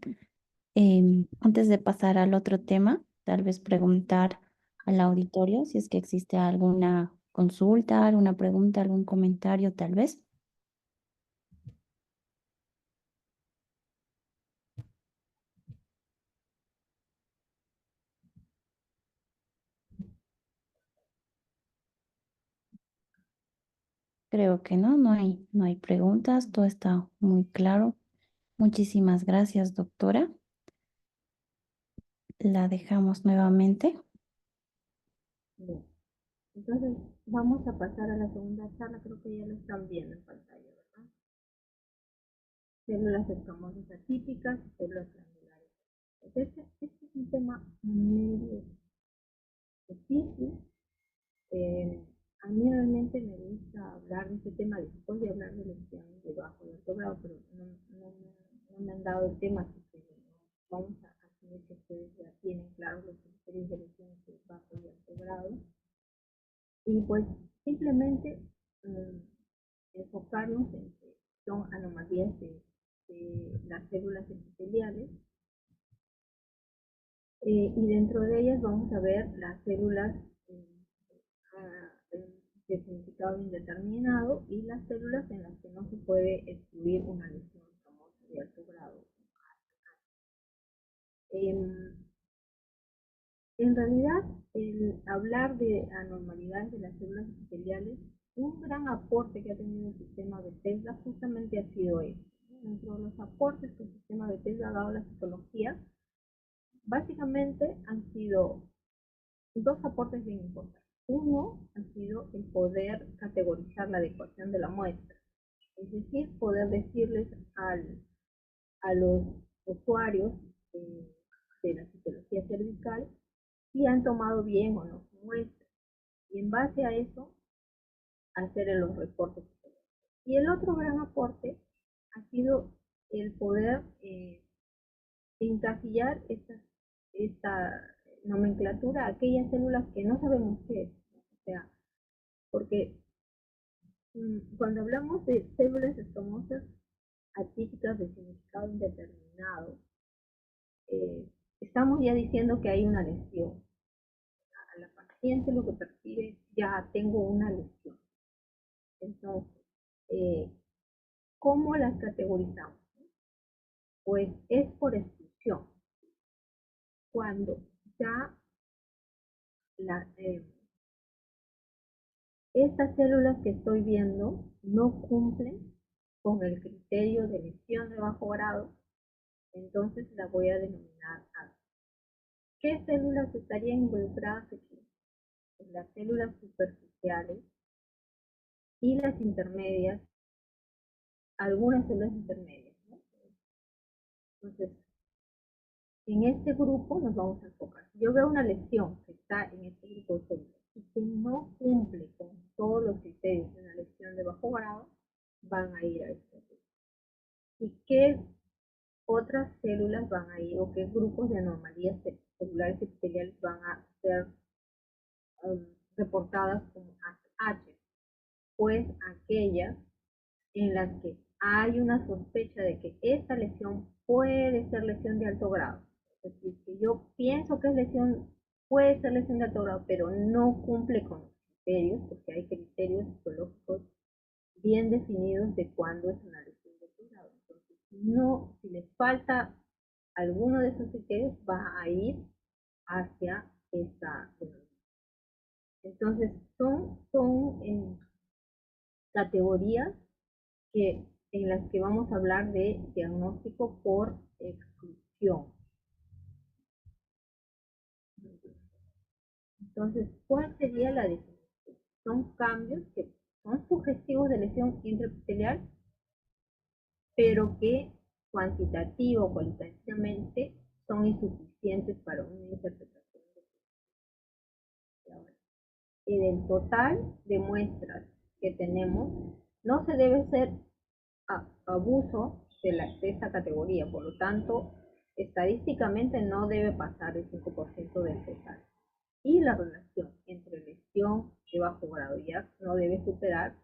Antes de pasar al otro tema, tal vez preguntar al auditorio si es que existe alguna consulta, alguna pregunta, algún comentario, tal vez. Creo que no, no hay preguntas, todo está muy claro. Muchísimas gracias, doctora. La dejamos nuevamente. Bien. Entonces, vamos a pasar a la segunda charla, creo que ya lo están viendo en pantalla, ¿verdad? Células escamosas atípicas, células glandulares. Este es un tema medio difícil. A mí realmente me gusta hablar de este tema después de hablar de lesiones de bajo y alto grado, pero no me han dado el tema, así que vamos a asumir que ustedes ya tienen claros los criterios de lesiones de bajo y alto grado. Y pues simplemente enfocarnos en que son anomalías de las células epiteliales, y dentro de ellas vamos a ver las células de significado indeterminado y las células en las que no se puede excluir una lesión famosa de alto grado. En realidad, el hablar de anormalidades de las células epiteliales, un gran aporte que ha tenido el sistema Bethesda justamente ha sido eso. Dentro de los aportes que el sistema Bethesda ha dado a la citología, básicamente han sido dos aportes bien importantes. Uno ha sido el poder categorizar la adecuación de la muestra, es decir, poder decirles a los usuarios de la citología cervical si han tomado bien o no su muestra, y en base a eso hacer los reportes. Y el otro gran aporte ha sido el poder encasillar esta nomenclatura a aquellas células que no sabemos qué es. O sea, porque cuando hablamos de células escamosas atípicas de significado indeterminado, estamos ya diciendo que hay una lesión. A la paciente lo que percibe es, ya tengo una lesión. Entonces, ¿cómo las categorizamos? Pues es por exclusión. Cuando ya estas células que estoy viendo no cumplen con el criterio de lesión de bajo grado, entonces la voy a denominar A. ¿Qué células estarían involucradas aquí? Pues las células superficiales y las intermedias, algunas células intermedias, ¿no? Entonces, en este grupo nos vamos a enfocar. Si yo veo una lesión que está en este grupo de células y que no cumple con todos los criterios de una lesión de bajo grado, van a ir a este grupo. ¿Y qué otras células van a ir o qué grupos de anomalías celulares epiteliales van a ser reportadas como H? Pues aquellas en las que hay una sospecha de que esta lesión puede ser lesión de alto grado. Es decir, que yo pienso que es lesión, puede ser lesión de alto grado, pero no cumple con los criterios, porque hay criterios psicológicos bien definidos de cuándo es una lesión de alto grado. Entonces, no, si les falta alguno de esos criterios, va a ir hacia esta denominación. Entonces, son categorías en las que vamos a hablar de diagnóstico por exclusión. Entonces, ¿cuál sería la definición? Son cambios que son sugestivos de lesión intraepitelial, pero que cuantitativo o cualitativamente son insuficientes para una interpretación y del total de muestras que tenemos, no se debe hacer abuso de esta categoría, por lo tanto, estadísticamente no debe pasar el 5% del total. Y la relación entre lesión de bajo grado y ACT no debe superar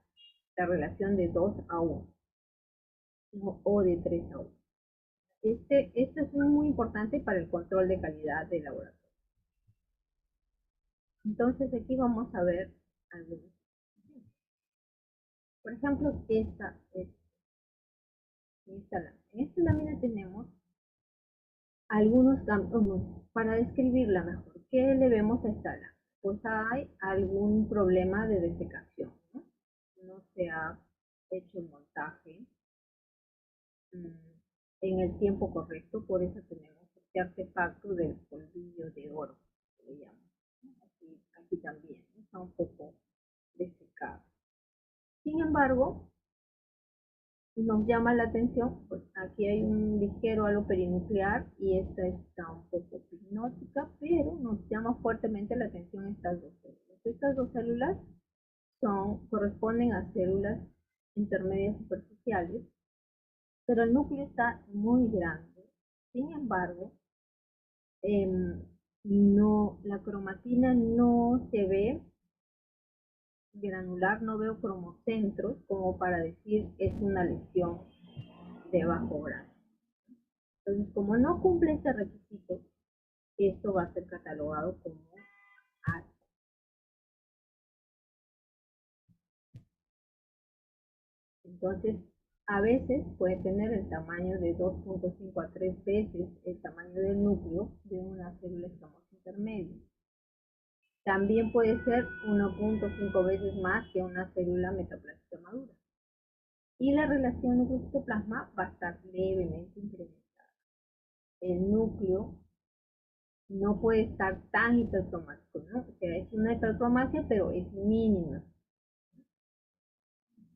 la relación de 2:1 o de 3:1. Esto es muy importante para el control de calidad del laboratorio. Entonces aquí vamos a ver algunos. Por ejemplo, en esta lámina tenemos algunos cambios. Para describirla mejor, ¿qué le vemos a esta lámina? Pues hay algún problema de desecación, ¿no? No se ha hecho el montaje en el tiempo correcto, por eso tenemos este artefacto del polvillo de oro, que le llaman. Aquí también, ¿no? Está un poco desecado. Sin embargo, nos llama la atención, pues aquí hay un ligero halo perinuclear y esta está un poco picnótica, pero nos llama fuertemente la atención estas dos células. Estas dos células corresponden a células intermedias superficiales, pero el núcleo está muy grande. Sin embargo, la cromatina no se ve granular, no veo cromocentros como para decir es una lesión de bajo grado. Entonces, como no cumple este requisito, esto va a ser catalogado como ASA. Entonces, a veces puede tener el tamaño de 2.5 a 3 veces el tamaño del núcleo de una célula escamosa intermedia. También puede ser 1.5 veces más que una célula metaplástica madura. Y la relación núcleo-citoplasma va a estar levemente incrementada. El núcleo no puede estar tan hipercromático, ¿no? O sea, es una hipercromacia, pero es mínima.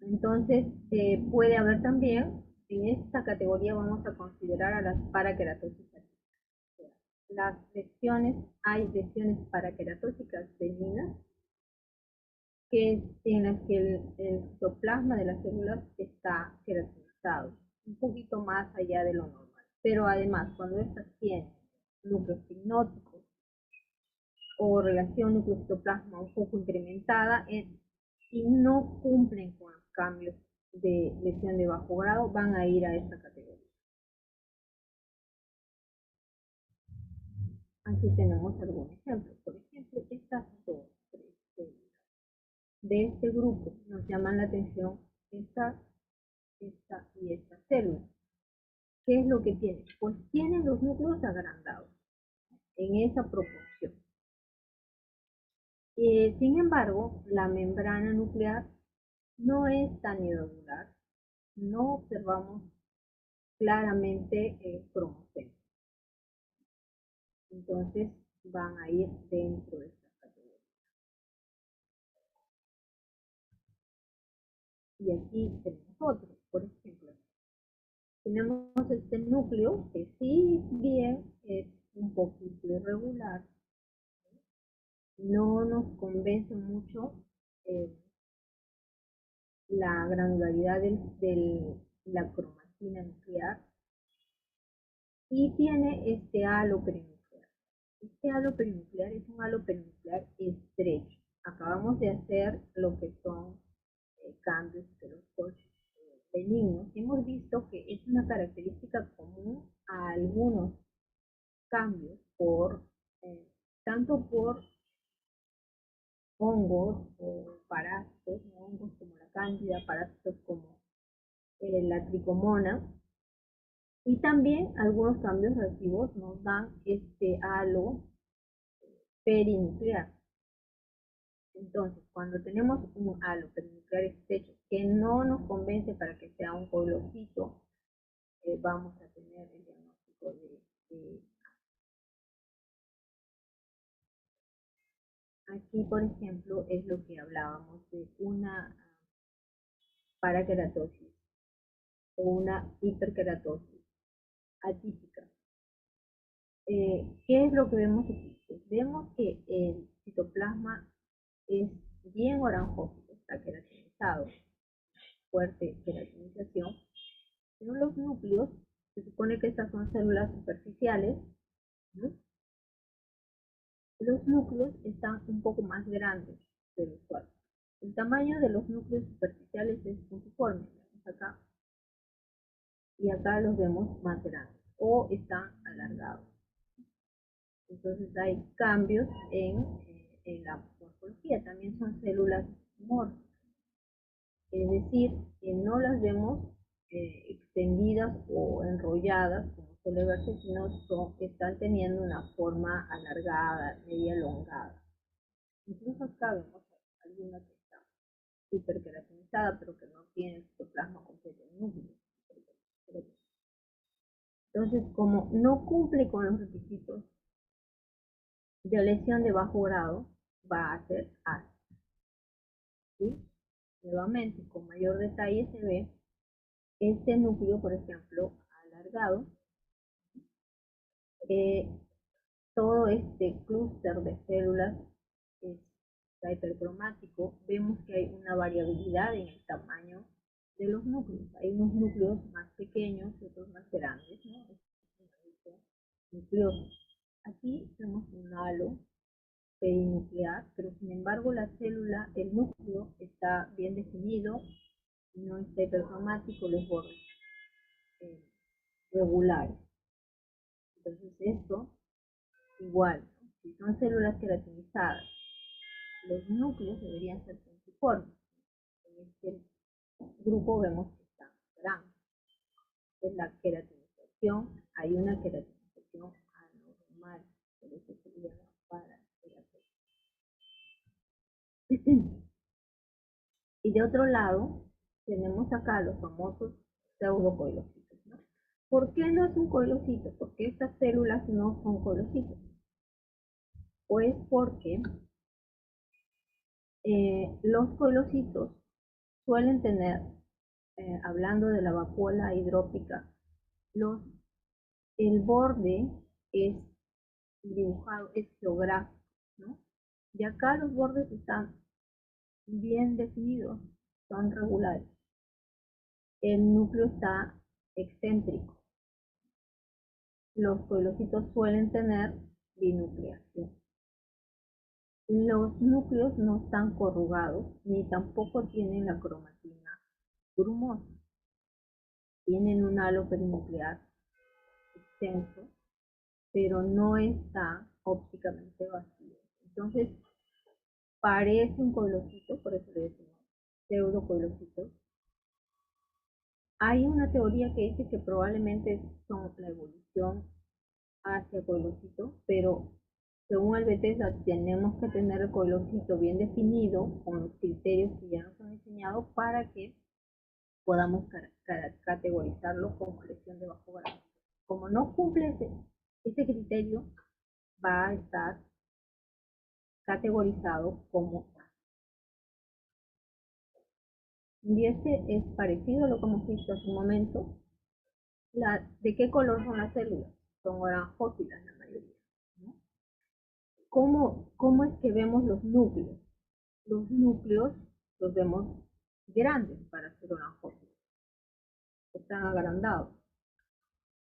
Entonces, puede haber también, en esta categoría vamos a considerar a las paraqueratosis atípicas. Las lesiones, hay lesiones paraqueratóticas benignas, en las que el citoplasma de las células está queratinizado, un poquito más allá de lo normal. Pero además, cuando estas tienen núcleos pignóticos o relación núcleo-citoplasma un poco incrementada, y no cumplen con los cambios de lesión de bajo grado, van a ir a esta categoría. Aquí tenemos algún ejemplo. Por ejemplo, estas dos, tres células de este grupo nos llaman la atención esta y esta célula. ¿Qué es lo que tienen? Pues tienen los núcleos agrandados en esa proporción. Sin embargo, la membrana nuclear no es tan irregular, no observamos claramente cromocentros. Entonces van a ir dentro de esta categoría. Y aquí tenemos otro, por ejemplo. Tenemos este núcleo que si bien es un poquito irregular, no nos convence mucho la granularidad de la cromatina nuclear y tiene este halo perinuclear. Este halo perinuclear es un halo perinuclear estrecho. Acabamos de hacer lo que son cambios de los coches benignos. Hemos visto que es una característica común a algunos cambios tanto por hongos o parásitos, hongos como la cándida, parásitos como la tricomona, y también algunos cambios reactivos nos dan este halo perinuclear. Entonces, cuando tenemos un halo perinuclear estrecho que no nos convence para que sea un coilocito, vamos a tener el diagnóstico de aquí, por ejemplo, es lo que hablábamos de una paraqueratosis o una hiperqueratosis atípica. ¿Qué es lo que vemos aquí? Pues vemos que el citoplasma es bien oranjoso, está queratinizado, fuerte queratinización, pero los núcleos, se supone que estas son células superficiales, ¿no? Los núcleos están un poco más grandes de lo usual. El tamaño de los núcleos superficiales es puntiforme, vemos acá, y acá los vemos más grandes o están alargados. Entonces hay cambios en la morfología, también son células morfas, es decir, que no las vemos extendidas o enrolladas, como suele verse, sino están teniendo una forma alargada, media elongada. Incluso acá vemos alguna que está hiperkeratinizada, pero que no tiene el citoplasma completo en núcleo. Entonces, como no cumple con los requisitos de lesión de bajo grado, va a ser ácida. ¿Sí? Nuevamente, con mayor detalle se ve este núcleo, por ejemplo, alargado. Todo este clúster de células está hipercromático. Vemos que hay una variabilidad en el tamaño de los núcleos. Hay unos núcleos más pequeños y otros más grandes, ¿no? Nucleosos. Aquí vemos un halo perinuclear, pero sin embargo la célula, el núcleo está bien definido, no está hipercromático, los bordes regulares. Entonces esto, igual, ¿no? Si son células queratinizadas, los núcleos deberían ser puntiformes. En este grupo vemos que están grandes. Es la queratinización, hay una queratinización anormal, por eso se llama paraqueratina. Y de otro lado, tenemos acá los famosos pseudocoilocitos, ¿no? ¿Por qué no es un coilocito? ¿Por qué estas células no son coilocitos? Pues porque los coilocitos suelen tener, hablando de la vacuola hidrópica, el borde es dibujado, es geográfico, ¿no? Y acá los bordes están bien definidos, son regulares. El núcleo está excéntrico. Los coilocitos suelen tener binucleación. Los núcleos no están corrugados ni tampoco tienen la cromatina grumosa. Tienen un halo perinuclear extenso, pero no está ópticamente vacío. Entonces, parece un coilocito, por eso le decimos pseudocoilocitos. Hay una teoría que dice que probablemente son la evolución hacia coilocito, pero según el Bethesda tenemos que tener el coilocito bien definido con los criterios que ya nos han enseñado para que podamos categorizarlo como lesión de bajo grado. Como no cumple ese criterio, va a estar categorizado como A. Y este es parecido a lo que hemos visto hace un momento. ¿De qué color son las células? Son oranjófilas la mayoría, ¿no? ¿Cómo es que vemos los núcleos? Los núcleos los vemos grandes para ser oranjófilos. Están agrandados.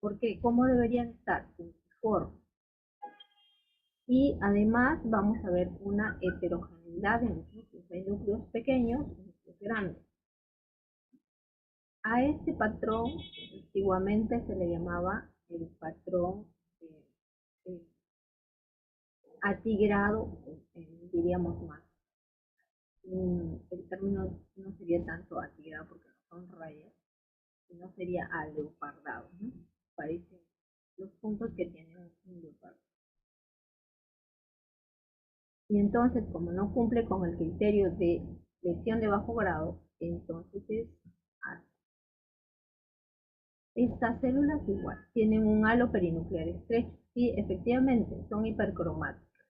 ¿Por qué? ¿Cómo deberían estar? Puntiformes. Y además vamos a ver una heterogeneidad en los núcleos. Hay núcleos pequeños y núcleos grandes. A este patrón antiguamente se le llamaba el patrón atigrado, diríamos más. El término no sería tanto atigrado porque no son rayas, sino sería aleopardado, ¿no? Parecen los puntos que tienen un leopardo. Y entonces, como no cumple con el criterio de lesión de bajo grado, entonces es ácido. Estas células igual, tienen un halo perinuclear estrecho. Sí, efectivamente, son hipercromáticas.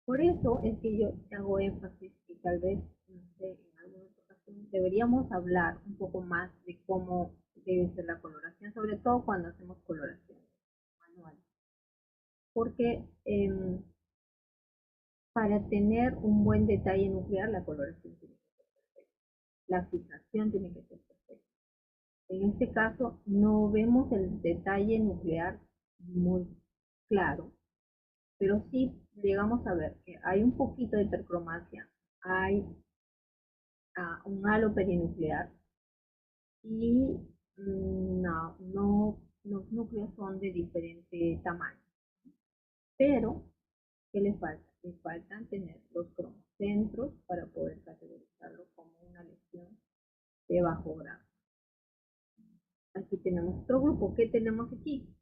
Por eso es que yo hago énfasis y tal vez, no sé, en alguna ocasión deberíamos hablar un poco más de cómo debe ser la coloración, sobre todo cuando hacemos coloración manual. Porque para tener un buen detalle nuclear, la coloración tiene que ser perfecta. La fijación tiene que ser perfecta. En este caso, no vemos el detalle nuclear muy claro, pero sí llegamos a ver que hay un poquito de hipercromacia, hay un halo perinuclear y los núcleos son de diferente tamaño. Pero, ¿qué les falta? Les faltan tener los cromocentros para poder categorizarlo como una lesión de bajo grado. Aquí tenemos otro grupo. ¿Qué tenemos aquí?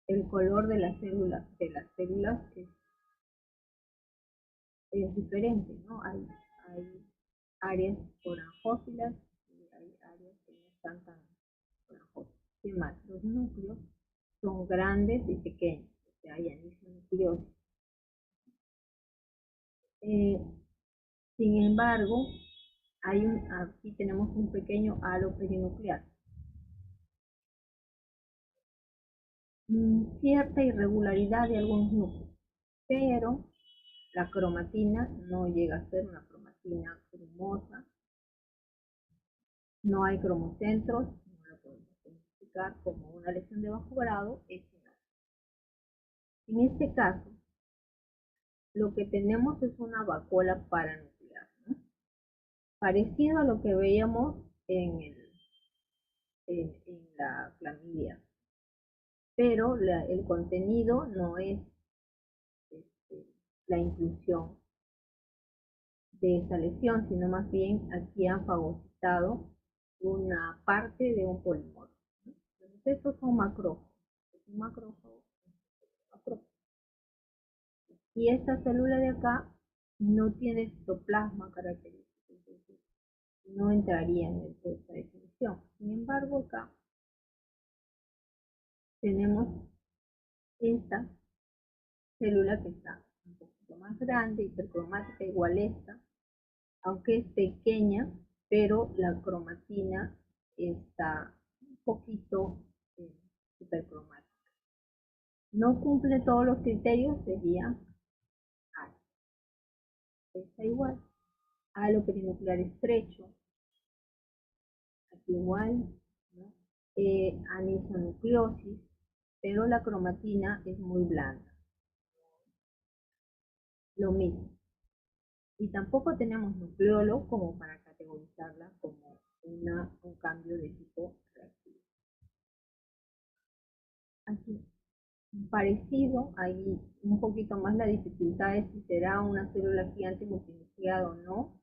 El color de las células es diferente, ¿no? Hay áreas oranjófilas y hay áreas que no están tan oranjófilas. ¿Qué más? Los núcleos son grandes y pequeños, o sea, hay anisonucleosis. Sin embargo, aquí tenemos un pequeño halo perinuclear. Cierta irregularidad de algunos núcleos, pero la cromatina no llega a ser una cromatina cremosa, no hay cromocentros, no lo podemos identificar como una lesión de bajo grado, es final. En este caso, lo que tenemos es una vacuola paranuclear, ¿no? Parecido a lo que veíamos en la clamidia, pero el contenido no es la inclusión de esta lesión, sino más bien aquí han fagocitado una parte de un polimorfo, ¿no? Entonces estos son macrófagos. Es un macrófago. Y esta célula de acá no tiene citoplasma característico, entonces no entraría en esta definición. Sin embargo, acá tenemos esta célula que está un poquito más grande, hipercromática, igual a esta, aunque es pequeña, pero la cromatina está un poquito hipercromática. No cumple todos los criterios, sería A. Está igual. Halo perinuclear estrecho, aquí igual, ¿no? Anisonucleosis, pero la cromatina es muy blanda. Lo mismo. Y tampoco tenemos nucleolo como para categorizarla como un cambio de tipo reactivo. Aquí, parecido, hay un poquito más la dificultad de si será una célula gigante multinucleada o no.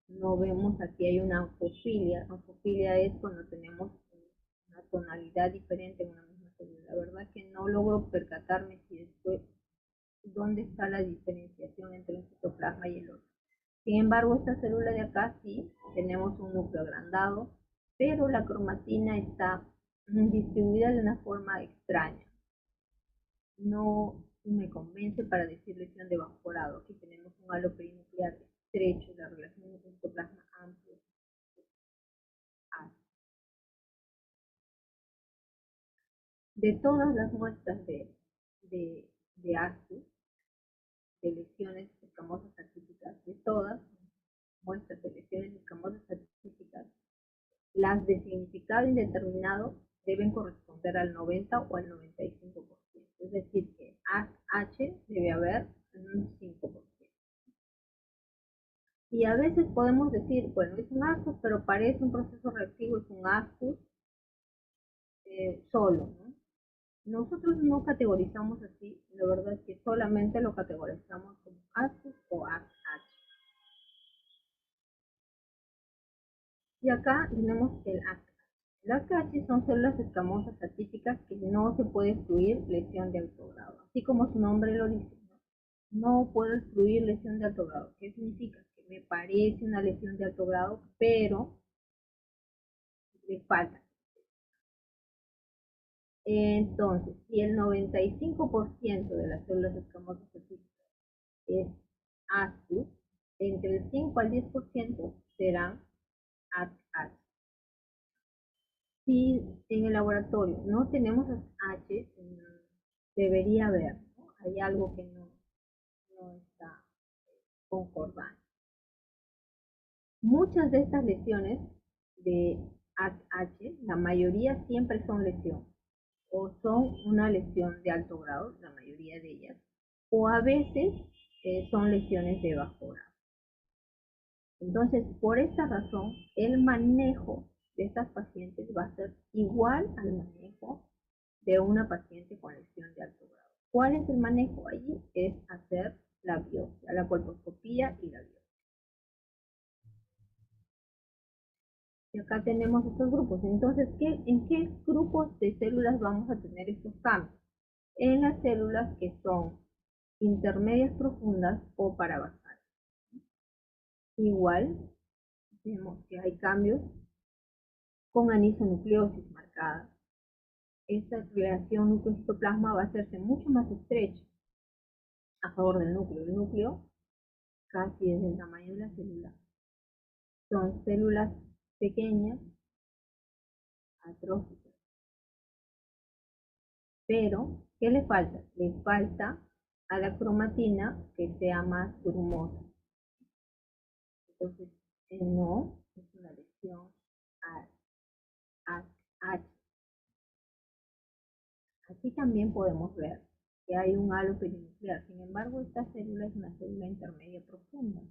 No vemos aquí hay una oncofilia. Oncofilia es cuando tenemos una tonalidad diferente en una misma célula. La verdad es que no logro percatarme si después dónde está la diferenciación entre un citoplasma y el otro. Sin embargo, esta célula de acá sí tenemos un núcleo agrandado, pero la cromatina está distribuida de una forma extraña. No me convence para decir lesión de bajo grado. Aquí tenemos un halo perinuclear estrecho, la relación entre citoplasma amplio. De todas las muestras de ASCU, de lesiones escamosas atípicas, de todas muestras de lesiones escamosas atípicas, las de significado indeterminado deben corresponder al 90 o al 95%. Es decir, que H debe haber un 5%. Y a veces podemos decir, bueno, es un ASCUS, pero parece un proceso reactivo, es un ASCUS solo, ¿no? Nosotros no categorizamos así, la verdad es que solamente lo categorizamos como ASCUS o ASH. Y acá tenemos el ASH. El ASH son células escamosas atípicas que no se puede excluir lesión de alto grado. Así como su nombre lo dice, no puedo excluir lesión de alto grado. ¿Qué significa? Que me parece una lesión de alto grado, pero le falta. Entonces, si el 95% de las células escamosas atípicas es ASCUS, entre el 5 al 10% serán ASH. Si en el laboratorio no tenemos H, debería haber, ¿no? Hay algo que no está concordante. Muchas de estas lesiones de H, la mayoría siempre son lesiones, o son una lesión de alto grado, la mayoría de ellas, o a veces son lesiones de bajo grado. Entonces, por esta razón, el manejo de estas pacientes va a ser igual al manejo de una paciente con lesión de alto grado. ¿Cuál es el manejo allí? Es hacer la biopsia, la colposcopía y la biopsia. Y acá tenemos estos grupos. Entonces, ¿en qué grupos de células vamos a tener estos cambios? En las células que son intermedias profundas o parabasales. Igual, vemos que hay cambios con anisonucleosis marcada. Esta relación núcleo-citoplasma va a hacerse mucho más estrecha a favor del núcleo. El núcleo casi es del tamaño de la célula. Son células pequeñas, atróficas. Pero, ¿qué le falta? Le falta a la cromatina que sea más grumosa. Entonces, no es una lesión H. Aquí también podemos ver que hay un halo perinuclear. Sin embargo, esta célula es una célula intermedia profunda.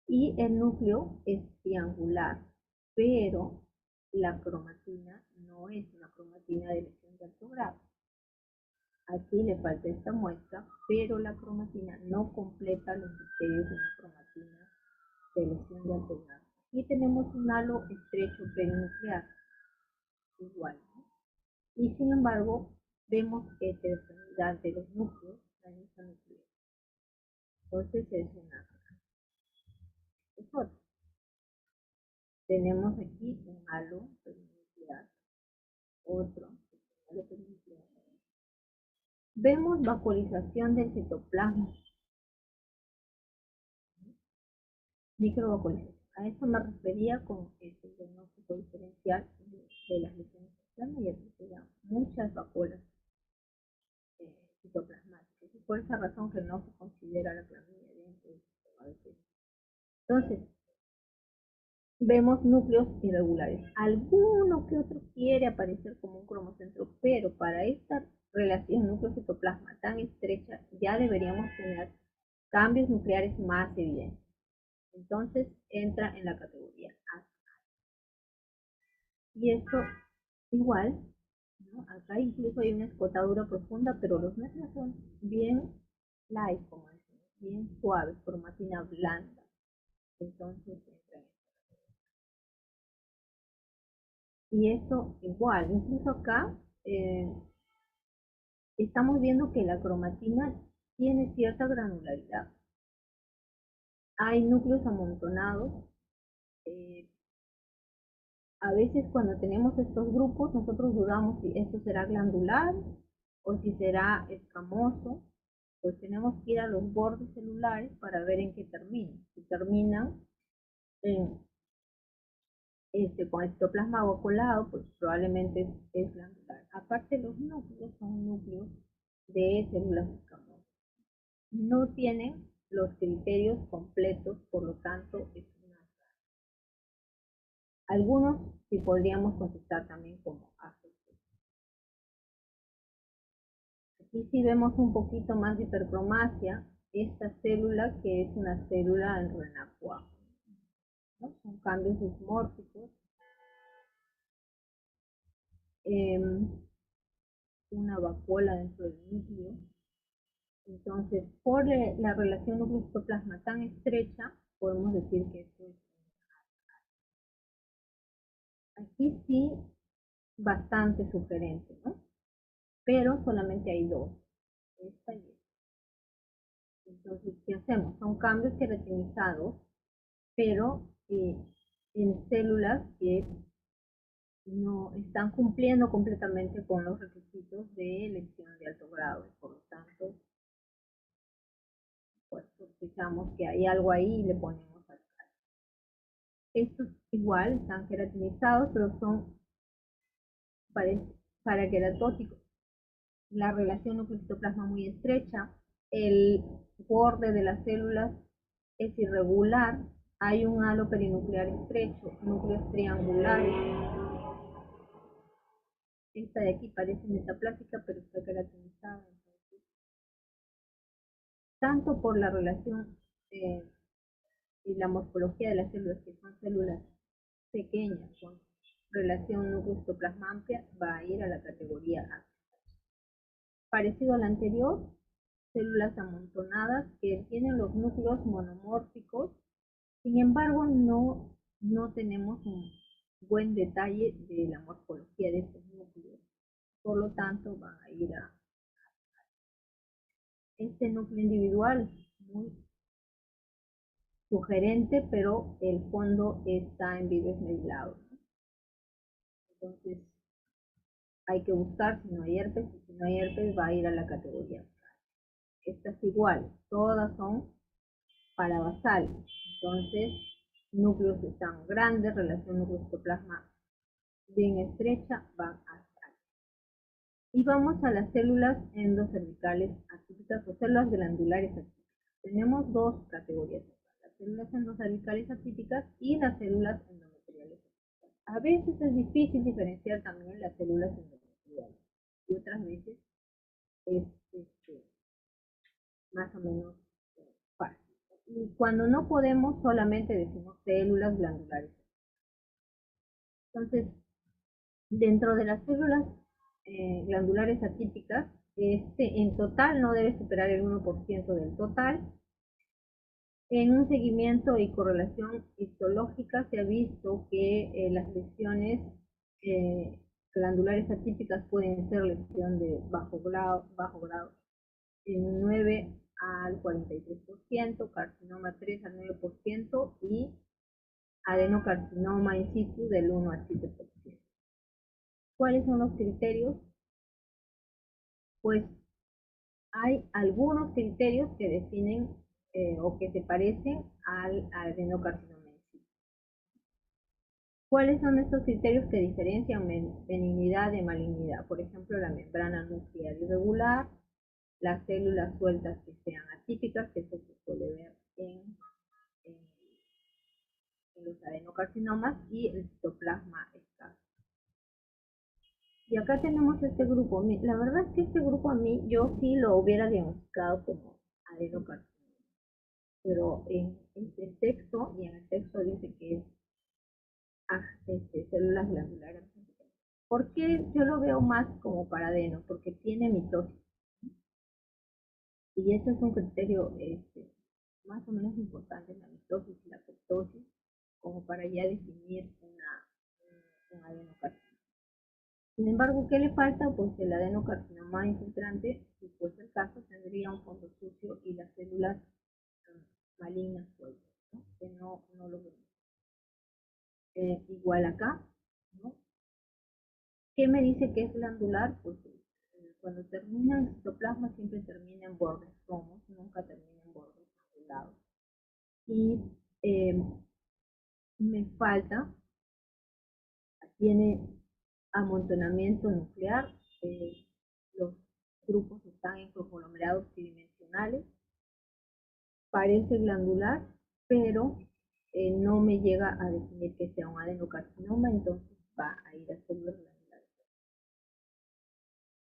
Y el núcleo es triangular, pero la cromatina no es una cromatina de lesión de alto grado. Aquí le falta esta muestra, pero la cromatina no completa los criterios de una cromatina de lesión de alto grado. Aquí tenemos un halo estrecho perinuclear, igual, ¿no? Y sin embargo, vemos heterogeneidad de los núcleos en esta nuclear. Entonces es otra. Tenemos aquí un halo perinuclear, otro halo perinuclear. Vemos vacuolización del citoplasma, microvacuolización. A eso me refería con el diagnóstico diferencial de las lesiones citoplasma, y aquí se dan muchas vacuolas citoplasmáticas. Y por esa razón que no se considera la clamidia dentro del sistema de células. Entonces, vemos núcleos irregulares. Alguno que otro quiere aparecer como un cromocentro, pero para esta relación núcleo-citoplasma tan estrecha ya deberíamos tener cambios nucleares más evidentes. Entonces entra en la categoría A. Y esto igual, ¿no? Acá incluso hay una escotadura profunda, pero los núcleos son bien light, como decimos, bien suaves, cromatina blanda. Entonces entra en esta. Y esto igual, incluso acá estamos viendo que la cromatina tiene cierta granularidad. Hay núcleos amontonados. A veces cuando tenemos estos grupos nosotros dudamos si esto será glandular o si será escamoso. Pues tenemos que ir a los bordes celulares para ver en qué terminan. Si terminan con el citoplasma vacuolado, pues probablemente es glandular. Aparte, los núcleos son núcleos de células escamosas. No tienen los criterios completos, por lo tanto es una rara. Algunos sí podríamos contestar también como AGC. Aquí sí vemos un poquito más de hipercromasia, esta célula que es una célula en Renacua, ¿no? Son cambios dismórficos. Una vacuola dentro del núcleo. Entonces, por la relación núcleo-citoplasma tan estrecha, podemos decir que esto es. Aquí sí, bastante sugerente, ¿no? Pero solamente hay dos, esta y esta. Entonces, ¿qué hacemos? Son cambios queratinizados, pero en células que no están cumpliendo completamente con los requisitos de lesión de alto grado, y por lo tanto, pues sospechamos que hay algo ahí y le ponemos al caso. Estos igual están queratinizados, pero son paraqueratóticos. La relación núcleo-citoplasma muy estrecha, el borde de las células es irregular, hay un halo perinuclear estrecho, núcleos triangulares. Esta de aquí parece metaplásica, pero está queratinizada. Entonces, tanto por la relación la morfología de las células, que son células pequeñas con relación núcleo-citoplasma amplia, va a ir a la categoría A. Parecido al anterior, células amontonadas que tienen los núcleos monomórficos, sin embargo no tenemos un buen detalle de la morfología de estos núcleos, por lo tanto van a ir a este núcleo individual, muy sugerente, pero el fondo está en vivo esmerilado, ¿no? Entonces hay que buscar si no hay herpes, y si no hay herpes va a ir a la categoría. Esta es igual, todas son parabasales, entonces núcleos están grandes, relación núcleo-citoplasma bien estrecha, van a estar. Y vamos a las células endocervicales atípicas o células glandulares atípicas. Tenemos dos categorías, las células endocervicales atípicas y las células endometriales atípicas. A veces es difícil diferenciar también las células endometriales y otras veces es más o menos fácil. Y cuando no podemos, solamente decimos células glandulares. Entonces, dentro de las células glandulares atípicas, en total no debe superar el 1% del total. En un seguimiento y correlación histológica se ha visto que las lesiones glandulares atípicas pueden ser lesión de bajo grado en 9 al 43%, carcinoma 3 al 9% y adenocarcinoma in situ del 1 al 7%. ¿Cuáles son los criterios? Pues hay algunos criterios que definen o que se parecen al adenocarcinoma in situ. ¿Cuáles son estos criterios que diferencian benignidad de malignidad? Por ejemplo, la membrana nuclear irregular, las células sueltas que sean atípicas, que eso se suele ver en los adenocarcinomas, y el citoplasma escaso. Y acá tenemos este grupo. La verdad es que este grupo a mí, yo sí lo hubiera diagnosticado como adenocarcinoma. Pero en el texto, y en el texto dice que es células glandulares. ¿Por qué yo lo veo más como para adeno? Porque tiene mitosis. Y ese es un criterio más o menos importante, la mitosis y la apoptosis, como para ya definir un adenocarcinoma. Sin embargo, ¿qué le falta? Pues el adenocarcinoma infiltrante, si fuese el caso, tendría un fondo sucio y las células malignas sueltas, ¿no? Que no lo vemos. Igual acá, ¿no? ¿Qué me dice que es glandular? Pues cuando termina el citoplasma siempre termina en bordes romos, nunca termina en bordes angulados. Y me falta, tiene amontonamiento nuclear, los grupos están en conglomerados tridimensionales, parece glandular, pero no me llega a definir que sea un adenocarcinoma, entonces va a ir a células glandulares.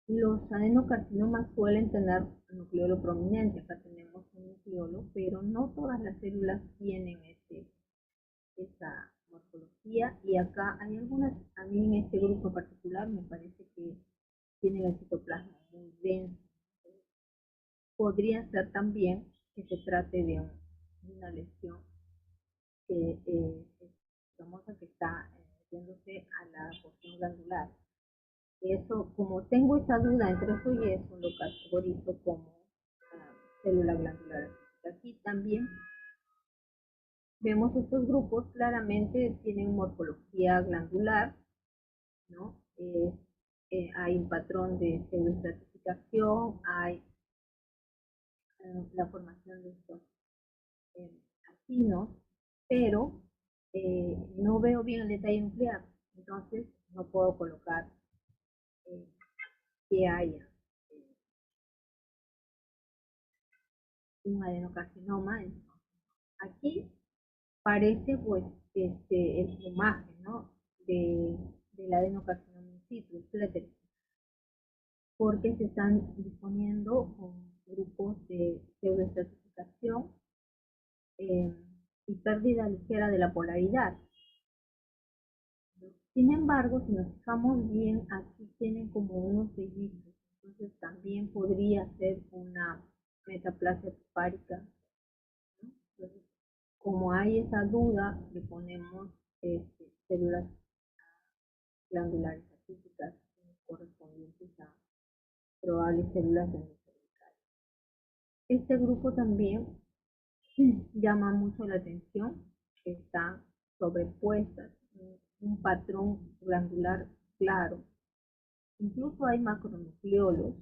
Los adenocarcinomas suelen tener nucleolo prominente, acá tenemos un nucleolo, pero no todas las células tienen esa morfología, y acá hay algunas, a mí en este grupo particular me parece que tienen el citoplasma muy denso. Podría ser también que se trate de una lesión famosa que está yéndose a la porción glandular. Eso, como tengo esa duda entre eso y eso, lo categorizo como célula glandular. Aquí también vemos estos grupos, claramente tienen morfología glandular, ¿no? Hay un patrón de pseudoestratificación, hay la formación de estos acinos, pero no veo bien el detalle nuclear, entonces no puedo colocar que haya un adenocarcinoma. Aquí parece pues el plumaje, ¿no? del adenocarcinoma in situ, porque se están disponiendo con grupos de pseudoestratificación y pérdida ligera de la polaridad. Sin embargo, si nos fijamos bien, aquí tienen como unos sellitos, entonces también podría ser una metaplasia tubárica, ¿no? Entonces, como hay esa duda, le ponemos células glandulares atípicas correspondientes a probables células endocervicales. Este grupo también llama mucho la atención, están sobrepuestas, un patrón glandular claro. Incluso hay macronucleolos,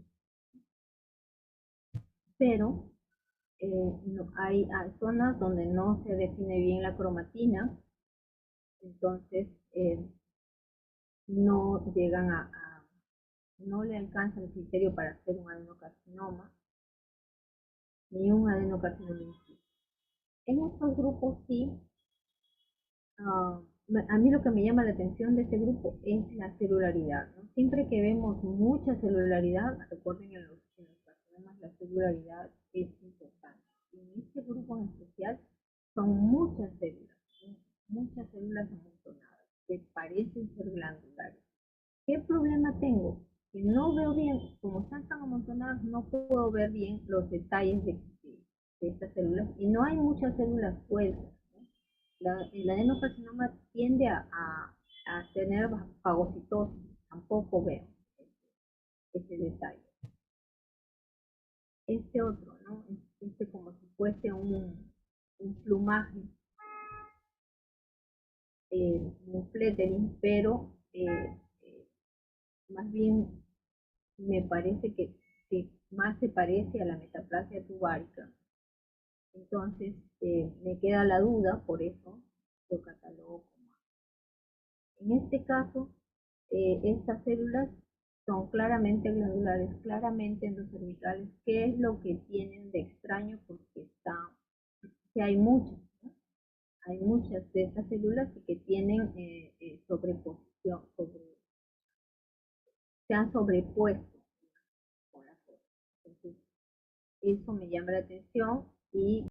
pero hay zonas donde no se define bien la cromatina, entonces no llegan no le alcanza el criterio para hacer un adenocarcinoma, ni un adenocarcinoma in situ. En estos grupos sí, a mí lo que me llama la atención de este grupo es la celularidad, ¿no? Siempre que vemos mucha celularidad, recuerden en los carcinomas la celularidad es importante. Y en este grupo en especial son muchas células amontonadas que parecen ser glandulares. ¿Qué problema tengo? Que no veo bien, como están tan amontonadas, no puedo ver bien los detalles de estas células y no hay muchas células sueltas, ¿no? El adenocarcinoma tiende a tener fagocitosis, tampoco veo ese detalle. Este otro, ¿no? Como si fuese un plumaje, un flettering, pero más bien me parece que más se parece a la metaplasia tubárica. Entonces, me queda la duda, por eso lo catalogo como A. En este caso, estas células son claramente glandulares, claramente endocervicales. ¿Qué es lo que tienen de extraño? Porque que hay muchas, ¿no? Hay muchas de estas células que tienen sobreposición, se han sobrepuesto con las otras. Entonces, eso me llama la atención y